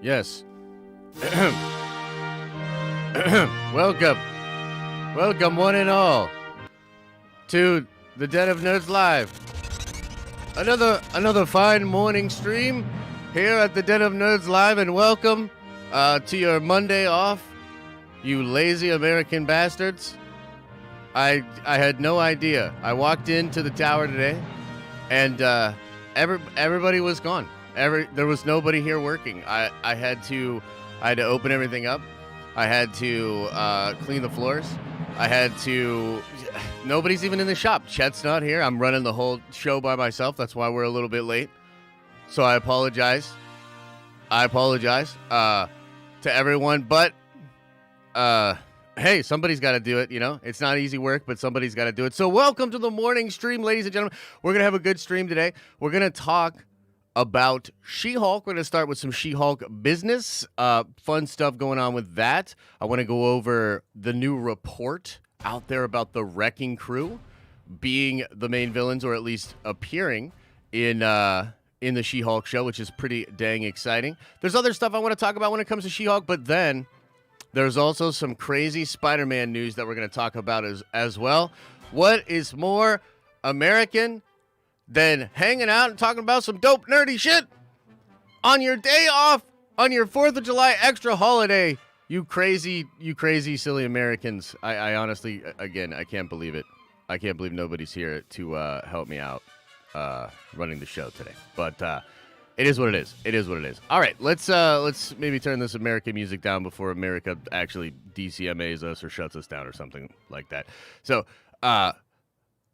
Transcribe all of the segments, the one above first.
Yes. Welcome. Welcome, one and all, to the Den of Nerds Live. Another fine morning stream here at the Den of Nerds Live, and welcome to your Monday off, you lazy American bastards. I had no idea. I walked into the tower today, and everybody was gone. There was nobody here working. I had to open everything up. I had to clean the floors. Nobody's even in the shop. Chet's not here. I'm running the whole show by myself. That's why we're a little bit late. So I apologize. To everyone. But hey, somebody's got to do it. You know, it's not easy work, but somebody's got to do it. So welcome to the morning stream, ladies and gentlemen. We're gonna have a good stream today. We're gonna talk about She-Hulk. We're going to start with some She-Hulk business. Fun stuff going on with that. I want to go over the new report out there about the Wrecking Crew being the main villains, or at least appearing in the She-Hulk show, which is pretty dang exciting. There's other stuff I want to talk about when it comes to She-Hulk, but then there's also some crazy Spider-Man news that we're going to talk about as well. What is more American than hanging out and talking about some dope nerdy shit on your day off, on your 4th of July extra holiday? You crazy silly Americans. I honestly, again, I can't believe it. I can't believe nobody's here to help me out running the show today. But it is what it is. It is what it is. All right, let's maybe turn this American music down before America actually DCMAs us or shuts us down or something like that. So,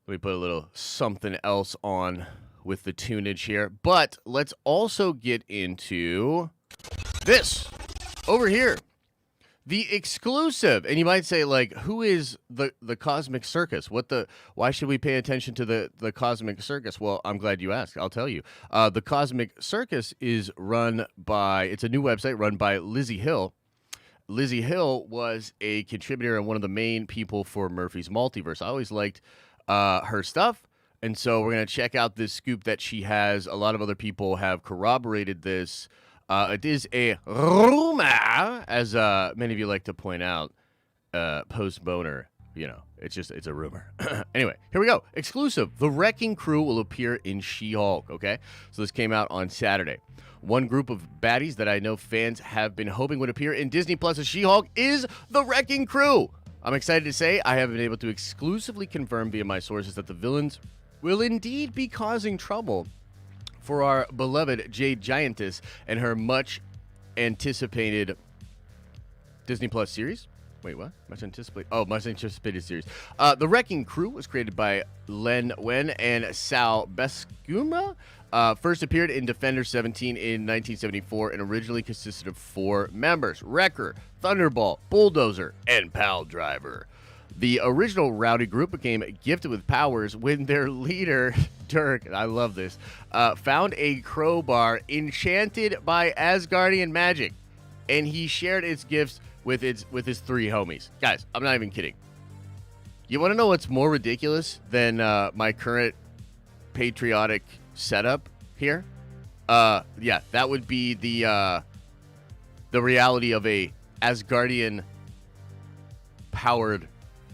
let me put a little something else on with the tunage here. But let's also get into this over here. The exclusive. And you might say, like, who is the Cosmic Circus? Why should we pay attention to the Cosmic Circus? Well, I'm glad you asked. I'll tell you. The Cosmic Circus is it's a new website run by Lizzie Hill. Lizzie Hill was a contributor and one of the main people for Murphy's Multiverse. I always liked her stuff, and so we're going to check out this scoop that she has. A lot of other people have corroborated this. It is a rumor, as many of you like to point out, post-boner, you know, it's a rumor. Anyway, here we go. Exclusive. The Wrecking Crew will appear in She-Hulk, okay? So this came out on Saturday. One group of baddies that I know fans have been hoping would appear in Disney Plus' She-Hulk is the Wrecking Crew. I'm excited to say I have been able to exclusively confirm via my sources that the villains will indeed be causing trouble for our beloved Jade Giantess and her much anticipated Disney Plus series. Wait, what? Much anticipated series. The Wrecking Crew was created by Len Wein and Sal Buscema. First appeared in Defender 17 in 1974 and originally consisted of 4 members: Wrecker, Thunderball, Bulldozer, and Pal Driver. The original Rowdy group became gifted with powers when their leader, Dirk, I love this, found a crowbar enchanted by Asgardian magic, and he shared its gifts with his 3 homies. Guys, I'm not even kidding. You want to know what's more ridiculous than my current patriotic setup here? Yeah, that would be the reality of a Asgardian powered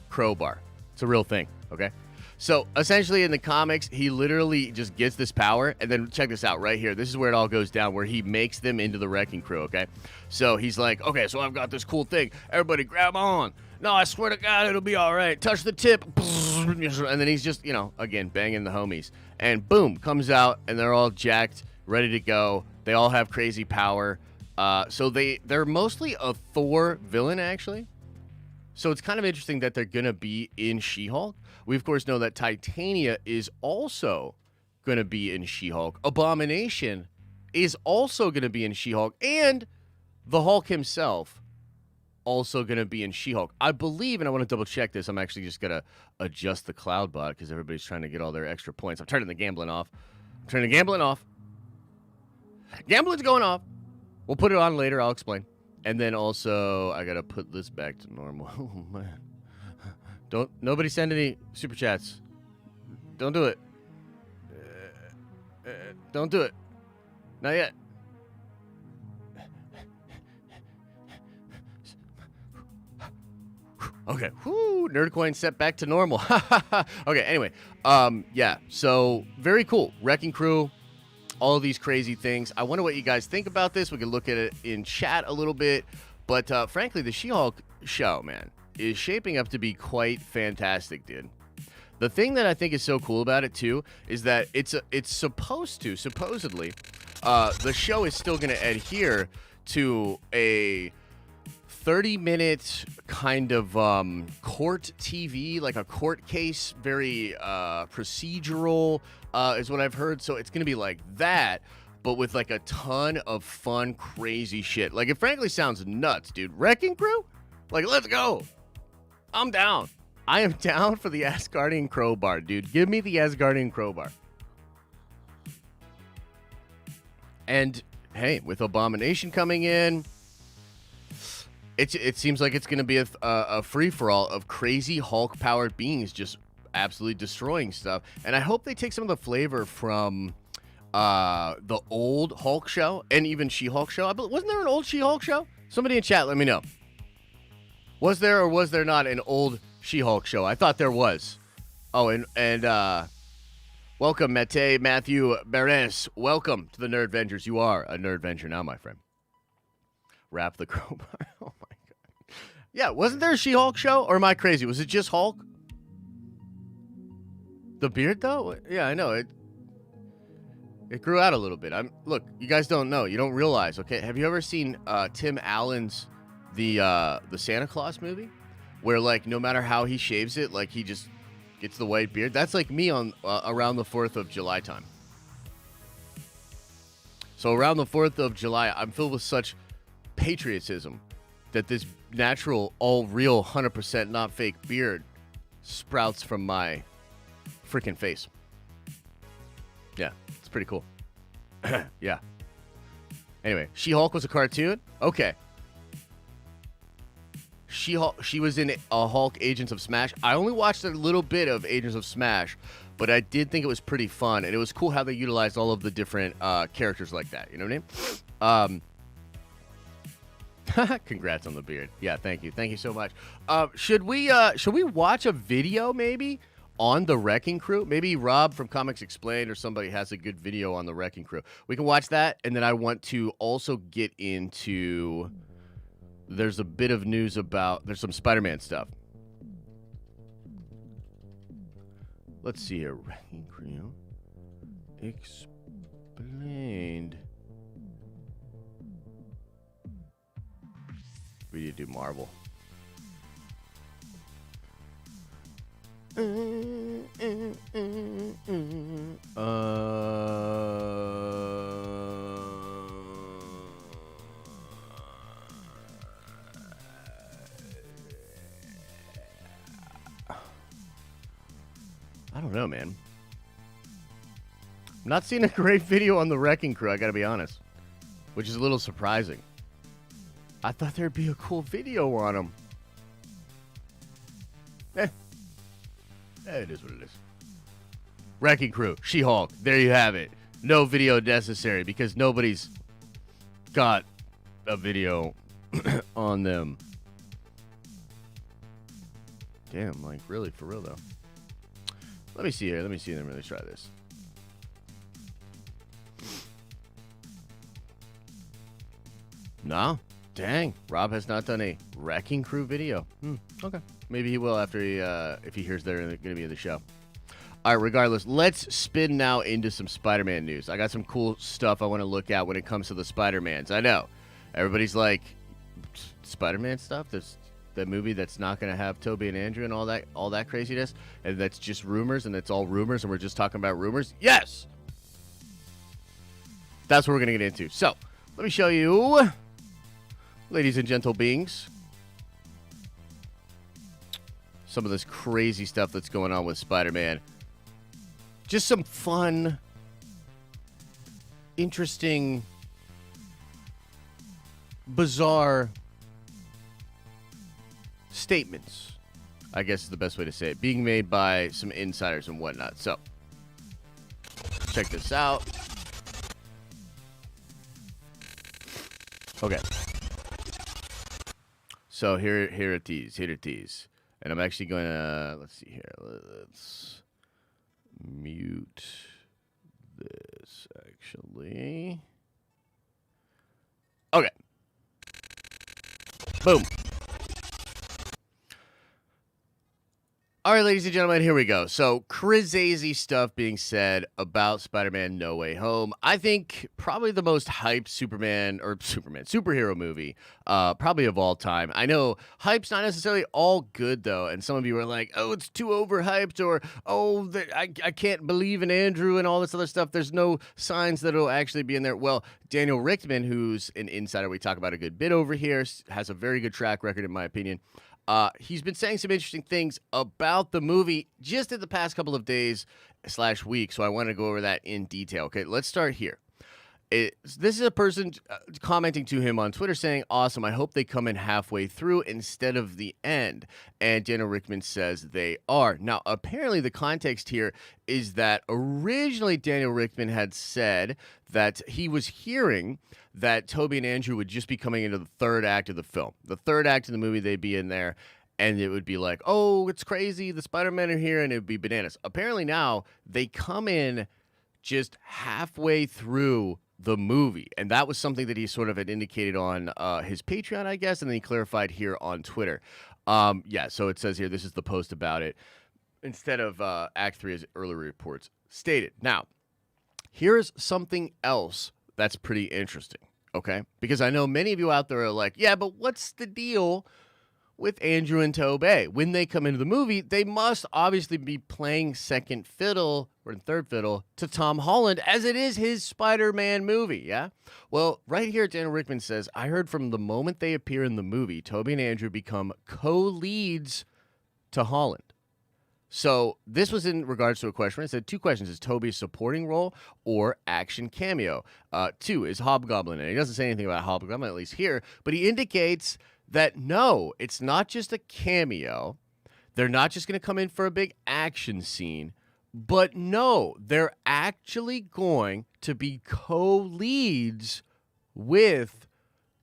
crowbar. It's a real thing, okay? So essentially in the comics, he literally just gets this power, and then check this out right here. This is where it all goes down, where he makes them into the Wrecking Crew, okay? So he's like, okay, so I've got this cool thing. Everybody grab on. No, I swear to God, it'll be all right. Touch the tip. And then he's just, you know, again, banging the homies. And boom, comes out, and they're all jacked, ready to go. They all have crazy power. So they're mostly a Thor villain, actually. So it's kind of interesting that they're going to be in She-Hulk. We, of course, know that Titania is also going to be in She-Hulk. Abomination is also going to be in She-Hulk. And the Hulk himself also going to be in She-Hulk. I believe, and I want to double check this, I'm actually just going to adjust the cloud bot because everybody's trying to get all their extra points. I'm turning the gambling off. Gambling's going off. We'll put it on later. I'll explain. And then also, I got to put this back to normal. Oh, man. Nobody send any super chats. Don't do it. Don't do it. Not yet. Okay. Whoo, Nerdcoin set back to normal. Okay, anyway. Yeah, so very cool. Wrecking Crew, all of these crazy things. I wonder what you guys think about this. We can look at it in chat a little bit. But frankly, the She-Hulk show, man, is shaping up to be quite fantastic, dude. The thing that I think is so cool about it, too, is that it's supposedly, the show is still going to adhere to a 30-minute kind of court TV, like a court case, very procedural, is what I've heard. So it's going to be like that, but with like a ton of fun, crazy shit. Like, it frankly sounds nuts, dude. Wrecking Crew? Like, let's go. I'm down. I am down for the Asgardian crowbar, dude. Give me the Asgardian crowbar. And, hey, with Abomination coming in, it seems like it's going to be a free-for-all of crazy Hulk-powered beings just absolutely destroying stuff. And I hope they take some of the flavor from the old Hulk show and even She-Hulk show. Wasn't there an old She-Hulk show? Somebody in chat, let me know. Was there or was there not an old She-Hulk show? I thought there was. Oh, and welcome, Mete Matthew Beres. Welcome to the Nerdventures. You are a Nerdventure now, my friend. Wrap the crowbar. Oh, my God. Yeah, wasn't there a She-Hulk show? Or am I crazy? Was it just Hulk? The beard, though? Yeah, I know. It grew out a little bit. Look, you guys don't know. You don't realize, okay? Have you ever seen Tim Allen's the Santa Claus movie? Where, like, no matter how he shaves it, like, he just gets the white beard. That's like me on around the 4th of July time. So around the 4th of July, I'm filled with such patriotism that this natural, all real, 100% not fake beard sprouts from my freaking face. Yeah, it's pretty cool. Yeah. Anyway, She-Hulk was a cartoon? Okay. She was in Hulk Agents of Smash. I only watched a little bit of Agents of Smash, but I did think it was pretty fun, and it was cool how they utilized all of the different characters like that. You know what I mean? Congrats on the beard. Yeah, thank you. Thank you so much. Should we watch a video maybe on the Wrecking Crew? Maybe Rob from Comics Explained or somebody has a good video on the Wrecking Crew. We can watch that, and then I want to also get into... There's a bit of news about... There's some Spider-Man stuff. Let's see here. Wrecking Crew Explained. We need to do Marvel. I don't know, man. I'm not seeing a great video on the Wrecking Crew, I gotta be honest. Which is a little surprising. I thought there'd be a cool video on them. It is what it is. Wrecking Crew, She-Hulk, there you have it. No video necessary because nobody's got a video on them. Damn, like, really, for real, though. Let me see here. Let me see them really try this. No? Dang. Rob has not done a Wrecking Crew video. Okay. Maybe he will after he, if he hears they're going to be in the show. All right, regardless, let's spin now into some Spider-Man news. I got some cool stuff I want to look at when it comes to the Spider-Mans. I know. Everybody's like, Spider-Man stuff? There's that movie that's not going to have Tobey and Andrew and all that craziness, and that's just rumors, and it's all rumors, and we're just talking about rumors? Yes! That's what we're going to get into. So, let me show you, ladies and gentle beings, some of this crazy stuff that's going on with Spider-Man. Just some fun, interesting, bizarre statements, I guess is the best way to say it, being made by some insiders and whatnot. So, check this out. Okay. So here it is. And I'm actually going to, let's see here. Let's mute this, actually. Okay. Boom. All right, ladies and gentlemen, here we go. So, crazy stuff being said about Spider-Man No Way Home. I think probably the most hyped superhero movie, probably of all time. I know hype's not necessarily all good, though, and some of you are like, oh, it's too overhyped, or, oh, I can't believe in Andrew and all this other stuff. There's no signs that it'll actually be in there. Well, Daniel Richtman, who's an insider we talk about a good bit over here, has a very good track record, in my opinion. He's been saying some interesting things about the movie just in the past couple of days / week, so I want to go over that in detail. Okay, let's start here. This is a person commenting to him on Twitter saying, awesome, I hope they come in halfway through instead of the end. And Daniel Richtman says they are. Now, apparently the context here is that originally Daniel Richtman had said that he was hearing that Tobey and Andrew would just be coming into the third act of the film. The third act of the movie, they'd be in there, and it would be like, oh, it's crazy, the Spider-Men are here, and it would be bananas. Apparently now, they come in just halfway through the movie, and that was something that he sort of had indicated on his Patreon, I guess, and then he clarified here on Twitter. So it says here, this is the post about it, instead of Act 3 as earlier reports stated. Now, here's something else that's pretty interesting, okay? Because I know many of you out there are like, yeah, but what's the deal with Andrew and Tobey? When they come into the movie, they must obviously be playing second fiddle or third fiddle to Tom Holland, as it is his Spider-Man movie, yeah? Well, right here, Daniel Richtman says, I heard from the moment they appear in the movie, Tobey and Andrew become co-leads to Holland. So this was in regards to a question. It said 2 questions. Is Tobey's supporting role or action cameo? 2, is Hobgoblin? And he doesn't say anything about Hobgoblin, at least here, but he indicates that no, it's not just a cameo. They're not just going to come in for a big action scene, but no, they're actually going to be co-leads with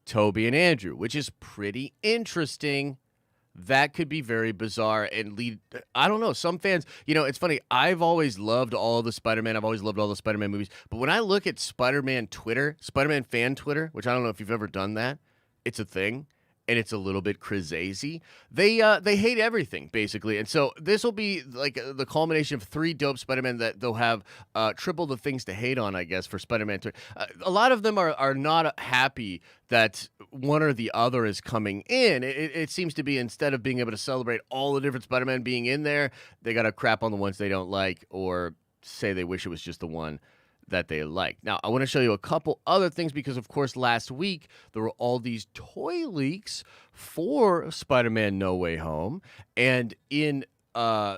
Tobey and Andrew, which is pretty interesting. That could be very bizarre and lead, I don't know, some fans, it's funny, I've always loved all the Spider-Man, I've always loved all the Spider-Man movies, but when I look at Spider-Man Twitter, Spider-Man fan Twitter, which I don't know if you've ever done that, it's a thing, and it's a little bit crazy. They hate everything, basically, and so this will be like the culmination of 3 dope Spider-Man that they'll have triple the things to hate on, I guess, for Spider-Man. A lot of them are not happy that one or the other is coming in. It seems to be, instead of being able to celebrate all the different Spider-Man being in there, they got to crap on the ones they don't like or say they wish it was just the one that they like. Now, I want to show you a couple other things because, of course, last week there were all these toy leaks for Spider-Man No Way Home, and in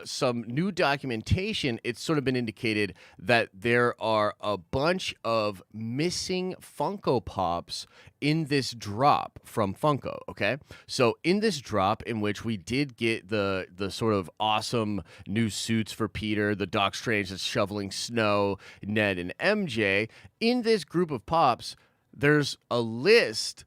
some new documentation, it's sort of been indicated that there are a bunch of missing Funko Pops in this drop from Funko, okay? So in this drop, in which we did get the sort of awesome new suits for Peter, the Doc Strange that's shoveling snow, Ned and MJ, in this group of Pops, there's a list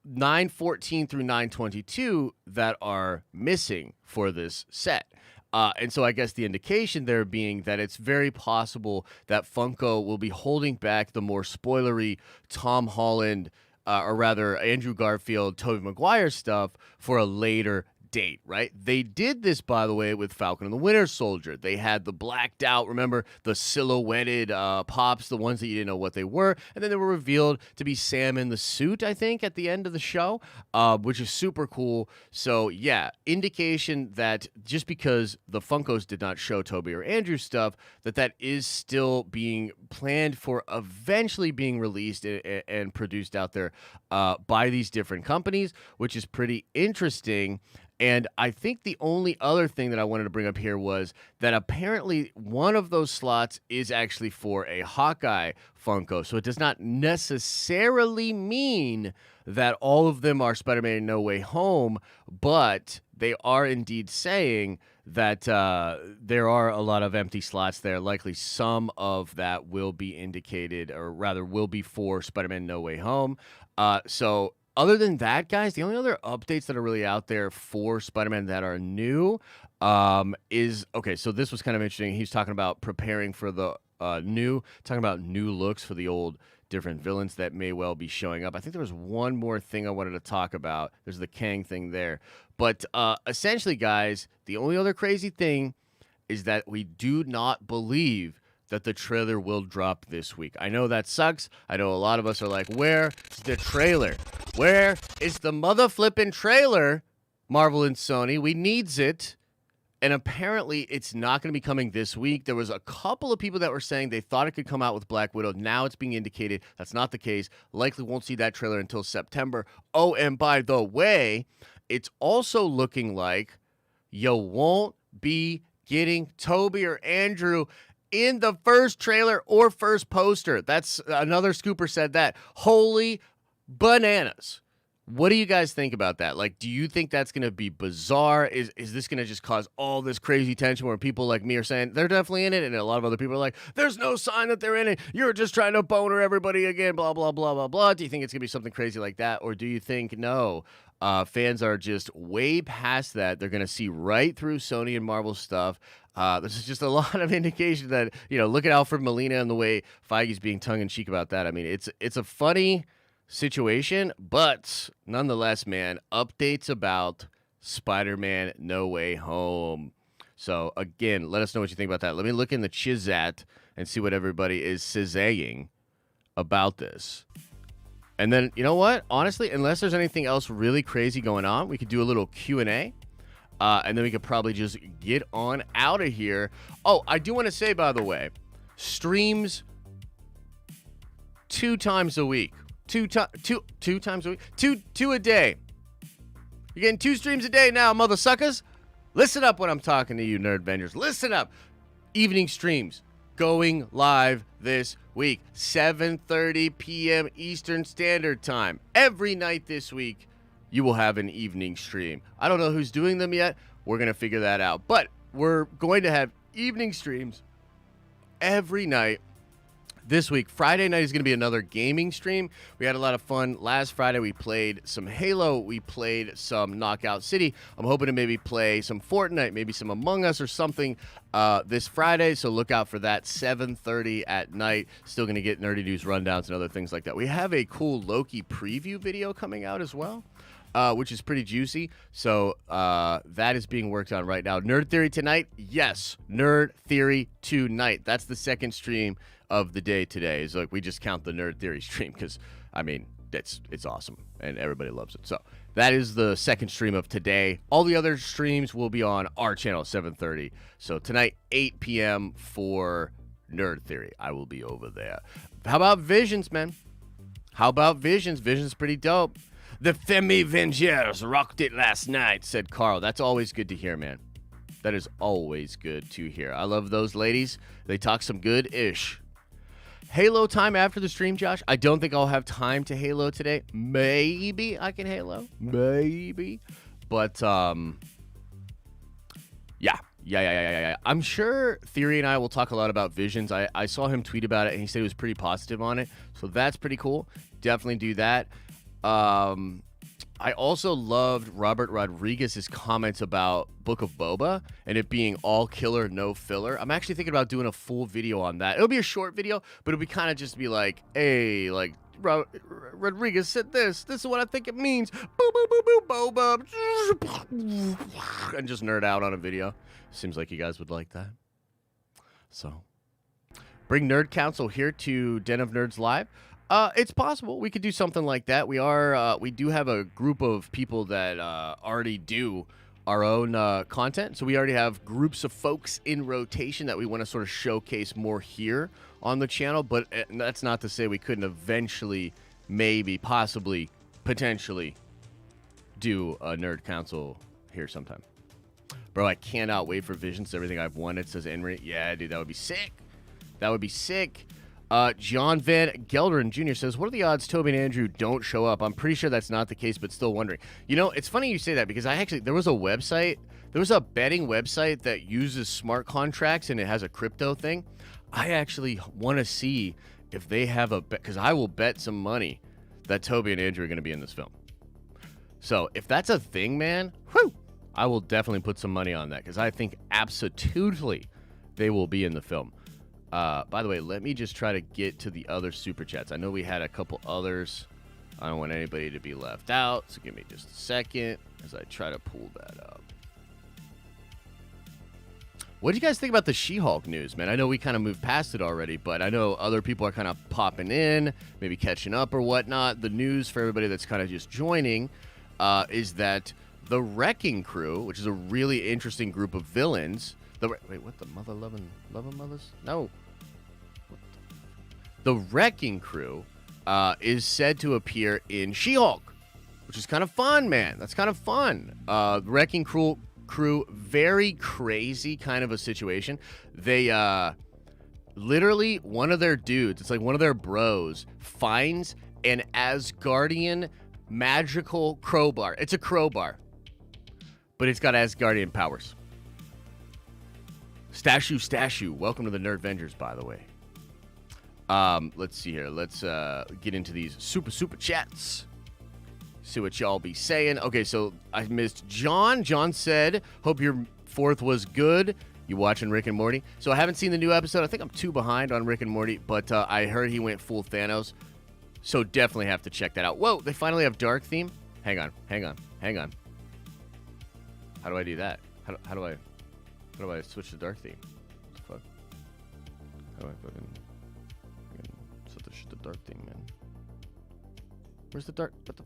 914 through 922 that are missing for this set. And so I guess the indication there being that it's very possible that Funko will be holding back the more spoilery Tom Holland, or rather Andrew Garfield, Tobey Maguire stuff for a later date, right? They did this, by the way, with Falcon and the Winter Soldier. They had the blacked out, remember, the silhouetted Pops, the ones that you didn't know what they were, and then they were revealed to be Sam in the suit, I think, at the end of the show, which is super cool. So, yeah, indication that just because the Funkos did not show Tobey or Andrew stuff, that is still being planned for eventually being released and produced out there by these different companies, which is pretty interesting. And I think the only other thing that I wanted to bring up here was that apparently one of those slots is actually for a Hawkeye Funko. So it does not necessarily mean that all of them are Spider-Man No Way Home, but they are indeed saying that there are a lot of empty slots there. Likely some of that will be indicated, or rather will be for Spider-Man No Way Home. So other than that, guys, the only other updates that are really out there for Spider-Man that are new is okay. So this was kind of interesting. He's talking about preparing for the talking about new looks for the old different villains that may well be showing up. I think there was one more thing I wanted to talk about. There's the Kang thing there, but essentially, guys, the only other crazy thing is that we do not believe that the trailer will drop this week. I know that sucks. I know a lot of us are like, where is the trailer? Where is the mother flipping trailer? Marvel and Sony, we needs it. And apparently it's not going to be coming this week. There was a couple of people that were saying they thought it could come out with Black Widow. Now it's being indicated that's not the case. Likely won't see that trailer until September. Oh, and by the way, it's also looking like you won't be getting Toby or Andrew in the first trailer or first poster. That's another scooper said that. Holy bananas. What do you guys think about that? Like, do you think that's going to be bizarre? Is this going to just cause all this crazy tension where people like me are saying they're definitely in it, and a lot of other people are like, there's no sign that they're in it. You're just trying to boner everybody again, blah, blah, blah, blah, blah. Do you think it's going to be something crazy like that? Or do you think, no, fans are just way past that? They're going to see right through Sony and Marvel stuff. This is just a lot of indication that, look at Alfred Molina and the way Feige's being tongue-in-cheek about that. I mean, it's a funny situation, but nonetheless, man, updates about Spider-Man No Way Home. So again, let us know what you think about that. Let me look in the Chizat and see what everybody is saying about this. And then, you know what? Honestly, unless there's anything else really crazy going on, we could do a little Q&A. And then we could probably just get on out of here. Oh, I do want to say, by the way, streams 2 times a week. Two times a week. Two a day. You're getting 2 streams a day now, mother suckers. Listen up when I'm talking to you, Nerd Vendors. Listen up. Evening streams going live this week. 7:30 p.m. Eastern Standard Time. Every night this week, you will have an evening stream. I don't know who's doing them yet. We're going to figure that out. But we're going to have evening streams every night. This week, Friday night is going to be another gaming stream. We had a lot of fun. Last Friday, we played some Halo. We played some Knockout City. I'm hoping to maybe play some Fortnite, maybe some Among Us or something this Friday. So look out for that, 7:30 at night. Still going to get nerdy news rundowns and other things like that. We have a cool Loki preview video coming out as well, which is pretty juicy. So that is being worked on right now. Nerd Theory tonight? Yes, Nerd Theory tonight. That's the second stream of the day today. Is like we just count the Nerd Theory stream because, I mean, it's awesome and everybody loves it. So that is the second stream of today. All the other streams will be on our channel, 7:30. So tonight, 8 p.m. for Nerd Theory. I will be over there. How about Visions, man? How about Visions? Visions pretty dope. The Femi Vengers rocked it last night, said Carl. That's always good to hear, man. That is always good to hear. I love those ladies. They talk some good-ish. Halo time after the stream, Josh. I don't think I'll have time to Halo today. Maybe I can Halo. Maybe. But, yeah. I'm sure Theory and I will talk a lot about Visions. I saw him tweet about it, and he said he was pretty positive on it. So that's pretty cool. Definitely do that. I also loved Robert Rodriguez's comments about Book of Boba and it being all killer, no filler. I'm actually thinking about doing a full video on that. It'll be a short video, but it'll be kind of just be like, hey, like, Rodriguez said this. This is what I think it means. Boo, boo, boo, boo, boba. And just nerd out on a video. Seems like you guys would like that. So, bring Nerd Council here to Den of Nerds Live. It's possible we could do something like that. We do have a group of people that already do our own content. So we already have groups of folks in rotation that we want to sort of showcase more here on the channel. But that's not to say we couldn't eventually, maybe, possibly, potentially do a Nerd Council here sometime. Bro, I cannot wait for Visions. Everything I've wanted, says Henry. Yeah, dude, that would be sick. That would be sick. John Van Gelderen Jr. says, what are the odds Toby and Andrew don't show up? I'm pretty sure that's not the case, but still wondering. You know, it's funny you say that because there was a betting website that uses smart contracts and it has a crypto thing. I actually want to see if they have a bet, because I will bet some money that Toby and Andrew are going to be in this film. So if that's a thing, man, whew, I will definitely put some money on that because I think absolutely they will be in the film. By the way, let me just try to get to the other super chats. I know we had a couple others. I don't want anybody to be left out, so give me just a second as I try to pull that up. What do you guys think about the She-Hulk news, man? I know we kind of moved past it already, but I know other people are kind of popping in, maybe catching up or whatnot. The news for everybody that's kind of just joining is that the Wrecking Crew, which is a really interesting group of villains. Wait, what the mother-loving mothers? No. The Wrecking Crew is said to appear in She-Hulk, which is kind of fun, man. That's kind of fun. Wrecking Crew, very crazy kind of a situation. They literally, one of their dudes, it's like one of their bros, finds an Asgardian magical crowbar. It's a crowbar, but it's got Asgardian powers. Stashu, welcome to the Nerd Vengers, by the way. Let's see here. Let's get into these super chats. See what y'all be saying. Okay, so I missed John. John said, hope your 4th was good. You watching Rick and Morty? So I haven't seen the new episode. I think I'm 2 behind on Rick and Morty, but I heard he went full Thanos. So definitely have to check that out. Whoa, they finally have dark theme? Hang on. How do I do that? How do I switch to dark theme? What the fuck? How do I fucking set the shit to dark theme, man? Where's the dark? What the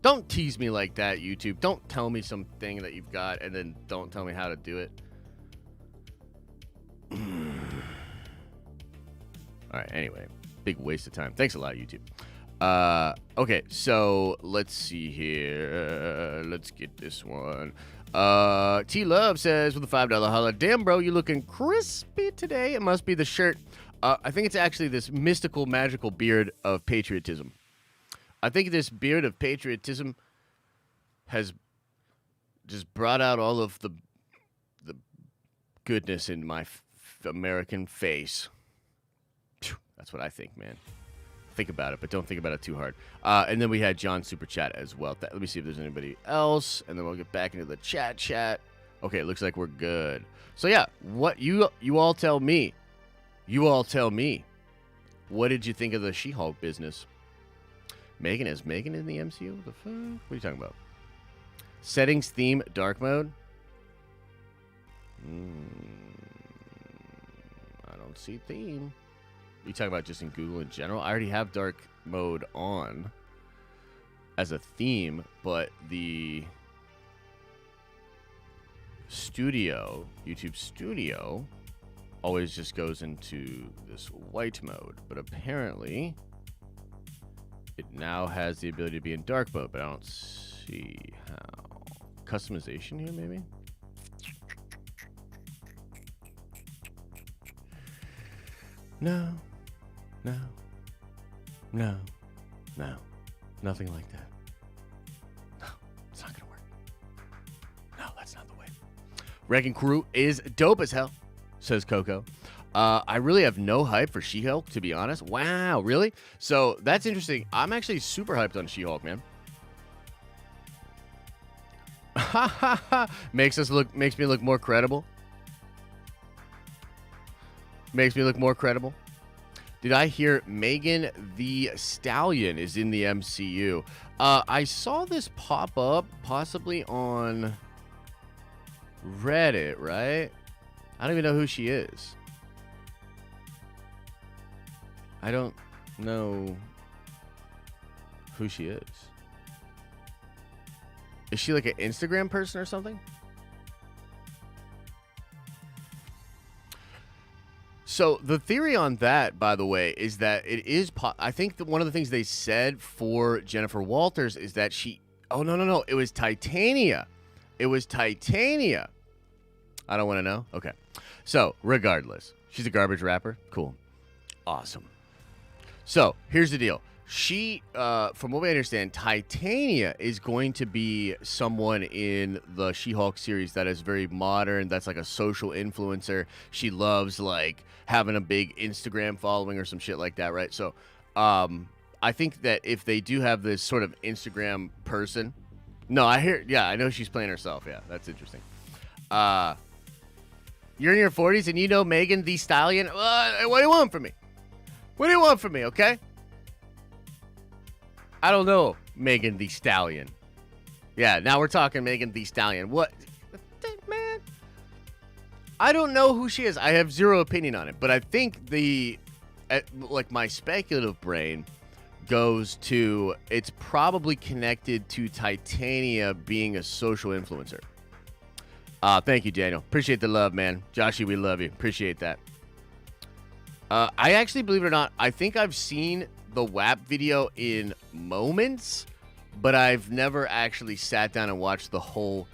Don't tease me like that, YouTube. Don't tell me something that you've got and then don't tell me how to do it. All right, anyway. Big waste of time. Thanks a lot, YouTube. Okay, so let's see here. Let's get this one. T-Love says with a $5 holla, damn, bro, you looking crispy today. It must be the shirt. I think it's actually this mystical, magical beard of patriotism. I think this beard of patriotism has just brought out all of the goodness in my American face. That's what I think, man. Think about it, but don't think about it too hard. And then we had John Super Chat as well. Let me see if there's anybody else, and then we'll get back into the chat. Okay, it looks like we're good. So yeah, what you all tell me. You all tell me. What did you think of the She-Hulk business? Is Megan in the MCU? What the fuck? What are you talking about? Settings, theme, dark mode? I don't see theme. You talking about just in Google in general? I already have dark mode on as a theme, but the studio, YouTube Studio, always just goes into this white mode. But apparently, it now has the ability to be in dark mode, but I don't see how. Customization here, maybe? No. Nothing like that. No, it's not gonna work. No, that's not the way. Wrecking Crew is dope as hell, says Coco. I really have no hype for She-Hulk, to be honest. Wow, really? So that's interesting. I'm actually super hyped on She-Hulk, man. Makes me look more credible. Makes me look more credible. Did I hear Megan Thee Stallion is in the MCU? I saw this pop up possibly on Reddit, right? I don't even know who she is. I don't know who she is. Is she like an Instagram person or something? So the theory on that, by the way, is that it is. I think that one of the things they said for Jennifer Walters is that she. Oh no! It was Titania. It was Titania. I don't want to know. Okay. So regardless, she's a garbage rapper. Cool. Awesome. So here's the deal. She, from what we understand, Titania is going to be someone in the She-Hulk series that is very modern. That's like a social influencer. She loves like having a big Instagram following or some shit like that, right? So, I think that if they do have this sort of Instagram person, no, I know she's playing herself. Yeah, that's interesting. You're in your 40s and you know Megan Thee Stallion. What do you want from me? What do you want from me? Okay. I don't know Megan Thee Stallion. Yeah, now we're talking Megan Thee Stallion. What, man? I don't know who she is. I have zero opinion on it, but I think my speculative brain goes to it's probably connected to Titania being a social influencer. Thank you, Daniel. Appreciate the love, man. Joshy, we love you. Appreciate that. I actually, believe it or not, I think I've seen the WAP video in moments, but I've never actually sat down and watched the whole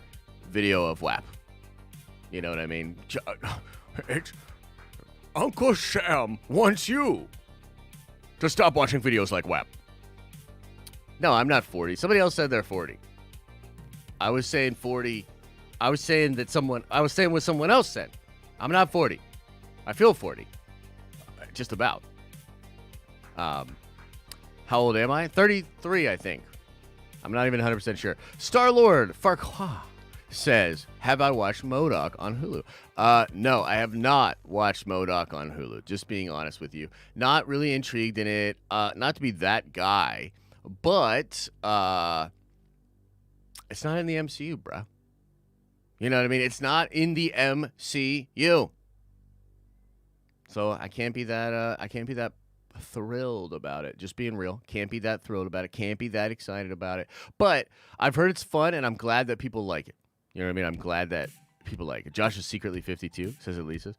video of WAP. You know what I mean? It's Uncle Sam wants you to stop watching videos like WAP. No, I'm not 40. Somebody else said they're 40. I was saying 40. I was saying what someone else said. I'm not 40. I feel 40. Just about. How old am I? 33, I think. I'm not even 100% sure. Star-Lord Farquhar says, have I watched MODOK on Hulu? No, I have not watched MODOK on Hulu. Just being honest with you. Not really intrigued in it. Not to be that guy. But it's not in the MCU, bruh. You know what I mean? It's not in the MCU. So I can't be that thrilled about it. Just being real. Can't be that thrilled about it. Can't be that excited about it. But I've heard it's fun, and I'm glad that people like it. You know what I mean? I'm glad that people like it. Josh is secretly 52, says Elisa.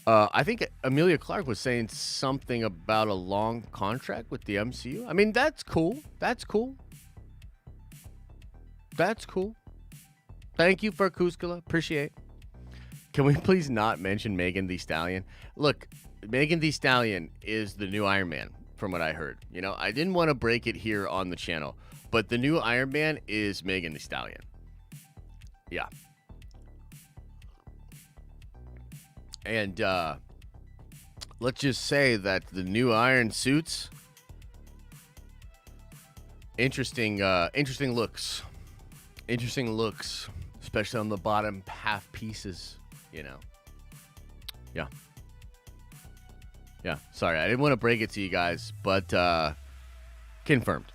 I think Emilia Clarke was saying something about a long contract with the MCU. I mean, that's cool. That's cool. That's cool. Thank you for Kuzkula. Appreciate. Can we please not mention Megan Thee Stallion? Look, Megan Thee Stallion is the new Iron Man, from what I heard. You know, I didn't want to break it here on the channel, but the new Iron Man is Megan Thee Stallion. Yeah. And let's just say that the new Iron suits, interesting looks. Interesting looks, especially on the bottom half pieces, you know. Yeah. Yeah, sorry, I didn't want to break it to you guys, but confirmed.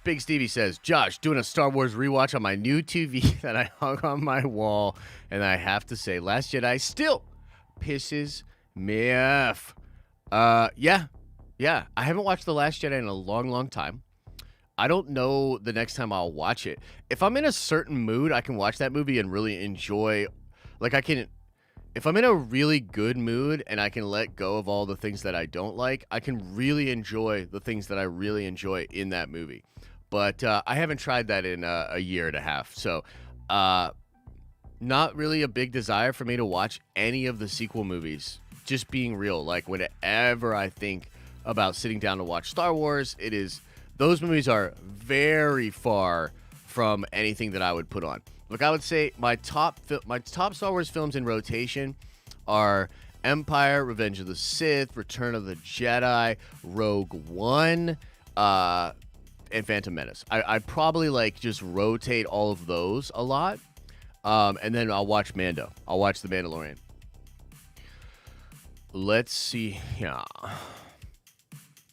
Big Stevie says, Josh, doing a Star Wars rewatch on my new TV that I hung on my wall, and I have to say, Last Jedi still pisses me off. Yeah, I haven't watched The Last Jedi in a long, long time. I don't know the next time I'll watch it. If I'm in a certain mood, I can watch that movie and really enjoy. Like, if I'm in a really good mood and I can let go of all the things that I don't like, I can really enjoy the things that I really enjoy in that movie. But I haven't tried that in a year and a half. So, not really a big desire for me to watch any of the sequel movies. Just being real. Like, whenever I think about sitting down to watch Star Wars, those movies are very far from anything that I would put on. Look, I would say my top Star Wars films in rotation are Empire, Revenge of the Sith, Return of the Jedi, Rogue One, and Phantom Menace. I probably just rotate all of those a lot, and then I'll watch Mando. I'll watch The Mandalorian. Let's see. Yeah.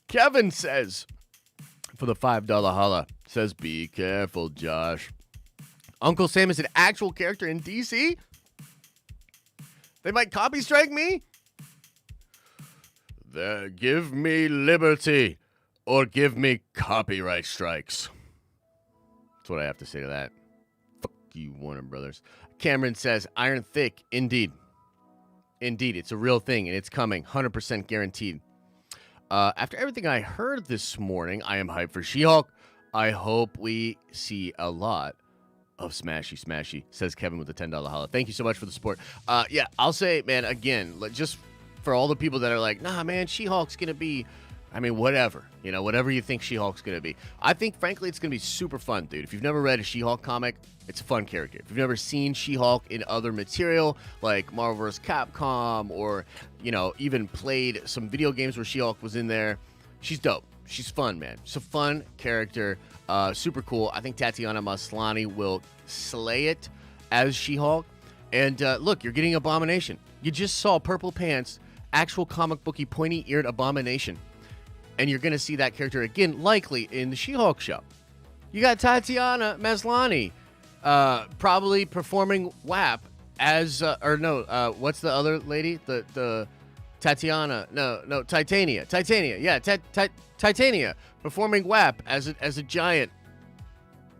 Kevin says, for the $5 holla, says, be careful, Josh. Uncle Sam is an actual character in DC? They might copy strike me? Give me liberty or give me copyright strikes. That's what I have to say to that. Fuck you, Warner Brothers. Cameron says, Iron Thick, indeed. Indeed, it's a real thing and it's coming. 100% guaranteed. After everything I heard this morning, I am hyped for She-Hulk. I hope we see a lot of smashy, says Kevin with a $10 holla. Thank you so much for the support. Yeah, I'll say, man, again, just for all the people that are like, nah, man, She-Hulk's going to be I mean, whatever. Whatever you think She-Hulk's going to be. I think, frankly, it's going to be super fun, dude. If you've never read a She-Hulk comic, it's a fun character. If you've never seen She-Hulk in other material, like Marvel vs. Capcom, or, even played some video games where She-Hulk was in there, she's dope. She's fun, man. She's a fun character. Super cool. I think Tatiana Maslany will slay it as She-Hulk. And look, you're getting Abomination. You just saw Purple Pants, actual comic booky pointy-eared Abomination. And you're going to see that character again, likely, in the She-Hulk show. You got Tatiana Maslany probably performing WAP as, what's the other lady? The Titania. Yeah, Titania performing WAP as a giant.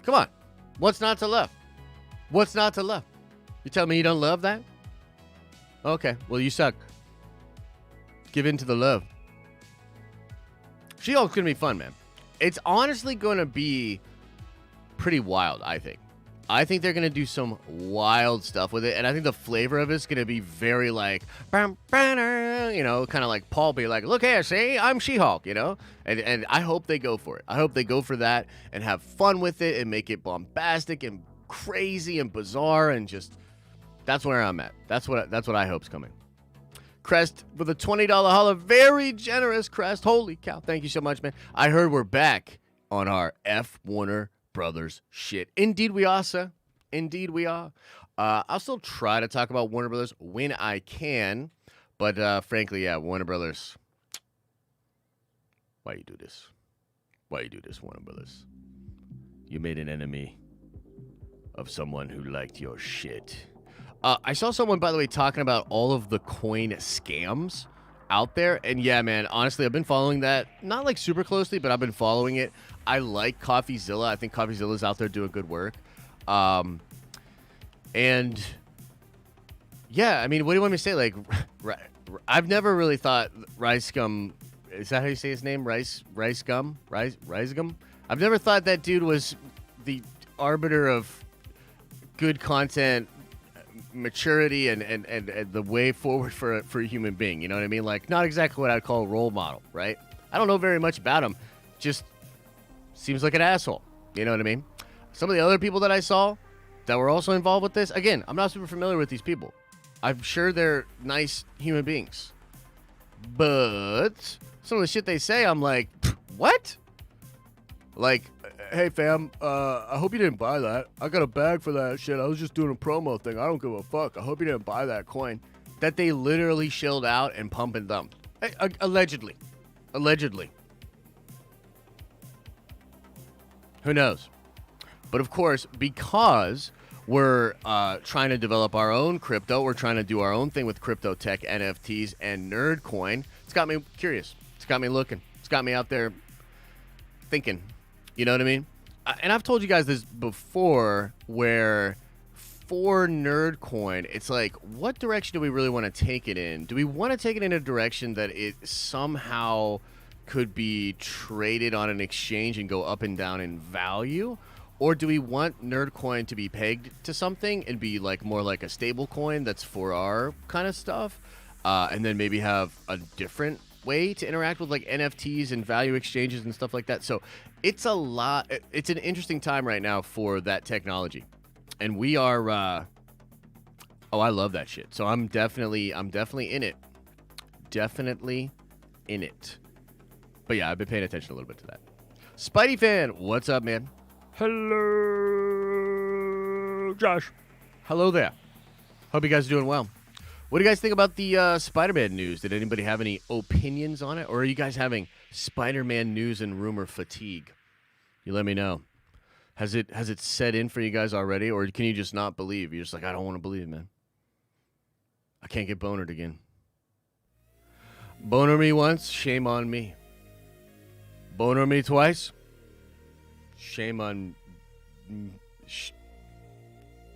Come on. What's not to love? What's not to love? You tell me you don't love that? Okay, well, you suck. Give in to the love. She-Hulk's going to be fun, man. It's honestly going to be pretty wild, I think. I think they're going to do some wild stuff with it, and I think the flavor of it's going to be very like, kind of like Paul be like, look here, see, I'm She-Hulk, And I hope they go for it. I hope they go for that and have fun with it and make it bombastic and crazy and bizarre and just, that's where I'm at. That's what I hope's coming. Crest with a $20 holla. Very generous, Crest. Holy cow. Thank you so much, man. I heard we're back on our F. Warner Brothers shit. Indeed we are, sir. Indeed we are. I'll still try to talk about Warner Brothers when I can. But frankly, yeah, Warner Brothers. Why you do this? Why you do this, Warner Brothers? You made an enemy of someone who liked your shit. I saw someone, by the way, talking about all of the coin scams out there. And yeah, man, honestly, I've been following that. Not like super closely, but I've been following it. I like CoffeeZilla. I think CoffeeZilla's out there doing good work. And yeah, I mean, what do you want me to say? Like, I've never really thought Rice Gum, is that how you say his name? Rice Gum? Rice Gum? I've never thought that dude was the arbiter of good content, maturity, and the way forward for a human being. You know what I mean? Like, not exactly what I'd call a role model, right? I don't know very much about him. Just seems like an asshole. You know what I mean? Some of the other people that I saw that were also involved with this, again, I'm not super familiar with these people. I'm sure they're nice human beings. But some of the shit they say, I'm like, what? Like, hey fam, I hope you didn't buy that. I got a bag for that shit. I was just doing a promo thing. I don't give a fuck. I hope you didn't buy that coin. That they literally shilled out and pump and dump. Allegedly. Who knows? But of course, because we're trying to develop our own crypto, we're trying to do our own thing with crypto tech, NFTs, and Nerdcoin. It's got me curious. It's got me looking. It's got me out there thinking. You know what I mean? And I've told you guys this before, where for Nerdcoin, it's like, what direction do we really want to take it in? Do we want to take it in a direction that it somehow could be traded on an exchange and go up and down in value? Or do we want Nerdcoin to be pegged to something and be like more like a stable coin that's for our kind of stuff? And then maybe have a different way to interact with like NFTs and value exchanges and stuff like that. So it's a lot. It's an interesting time right now for that technology. And we are, I love that shit. So I'm definitely in it. Definitely in it. But yeah, I've been paying attention a little bit to that. Spidey fan, what's up, man? Hello, Josh. Hello there. Hope you guys are doing well. What do you guys think about the Spider-Man news? Did anybody have any opinions on it? Or are you guys having Spider-Man news and rumor fatigue? You let me know. Has it set in for you guys already? Or can you just not believe? You're just like, I don't want to believe, man. I can't get bonered again. Boner me once, shame on me. Boner me twice, shame on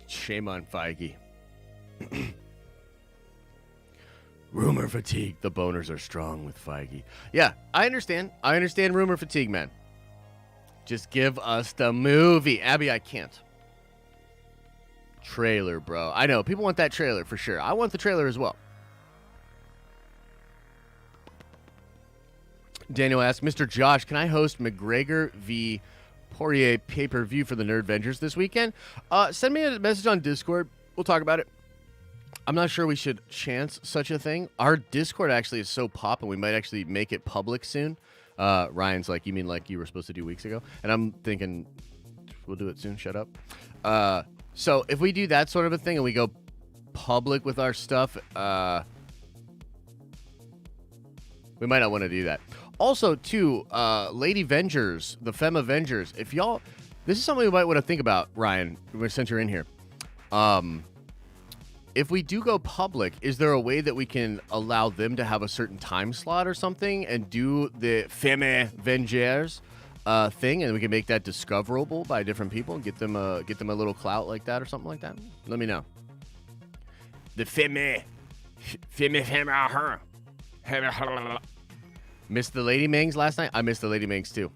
Feige. Rumor fatigue. The boners are strong with Feige. Yeah, I understand. I understand rumor fatigue, man. Just give us the movie. Abby, I can't. Trailer, bro. I know. People want that trailer for sure. I want the trailer as well. Daniel asks, Mr. Josh, can I host McGregor v. Poirier pay-per-view for the Nerd Vengers this weekend? Send me a message on Discord. We'll talk about it. I'm not sure we should chance such a thing. Our Discord actually is so poppin', we might actually make it public soon. Ryan's like, you mean like you were supposed to do weeks ago? And I'm thinking, we'll do it soon. Shut up. So if we do that sort of a thing and we go public with our stuff, we might not want to do that. Also, too, Lady Vengers, the Femme Avengers, if y'all, this is something we might want to think about, Ryan, since you're in here. If we do go public, is there a way that we can allow them to have a certain time slot or something and do the Femme Vengers thing, and we can make that discoverable by different people and get them a little clout like that or something like that? Let me know. The Femme, her. Missed the Lady Mangs last night? I missed the Lady Mangs too.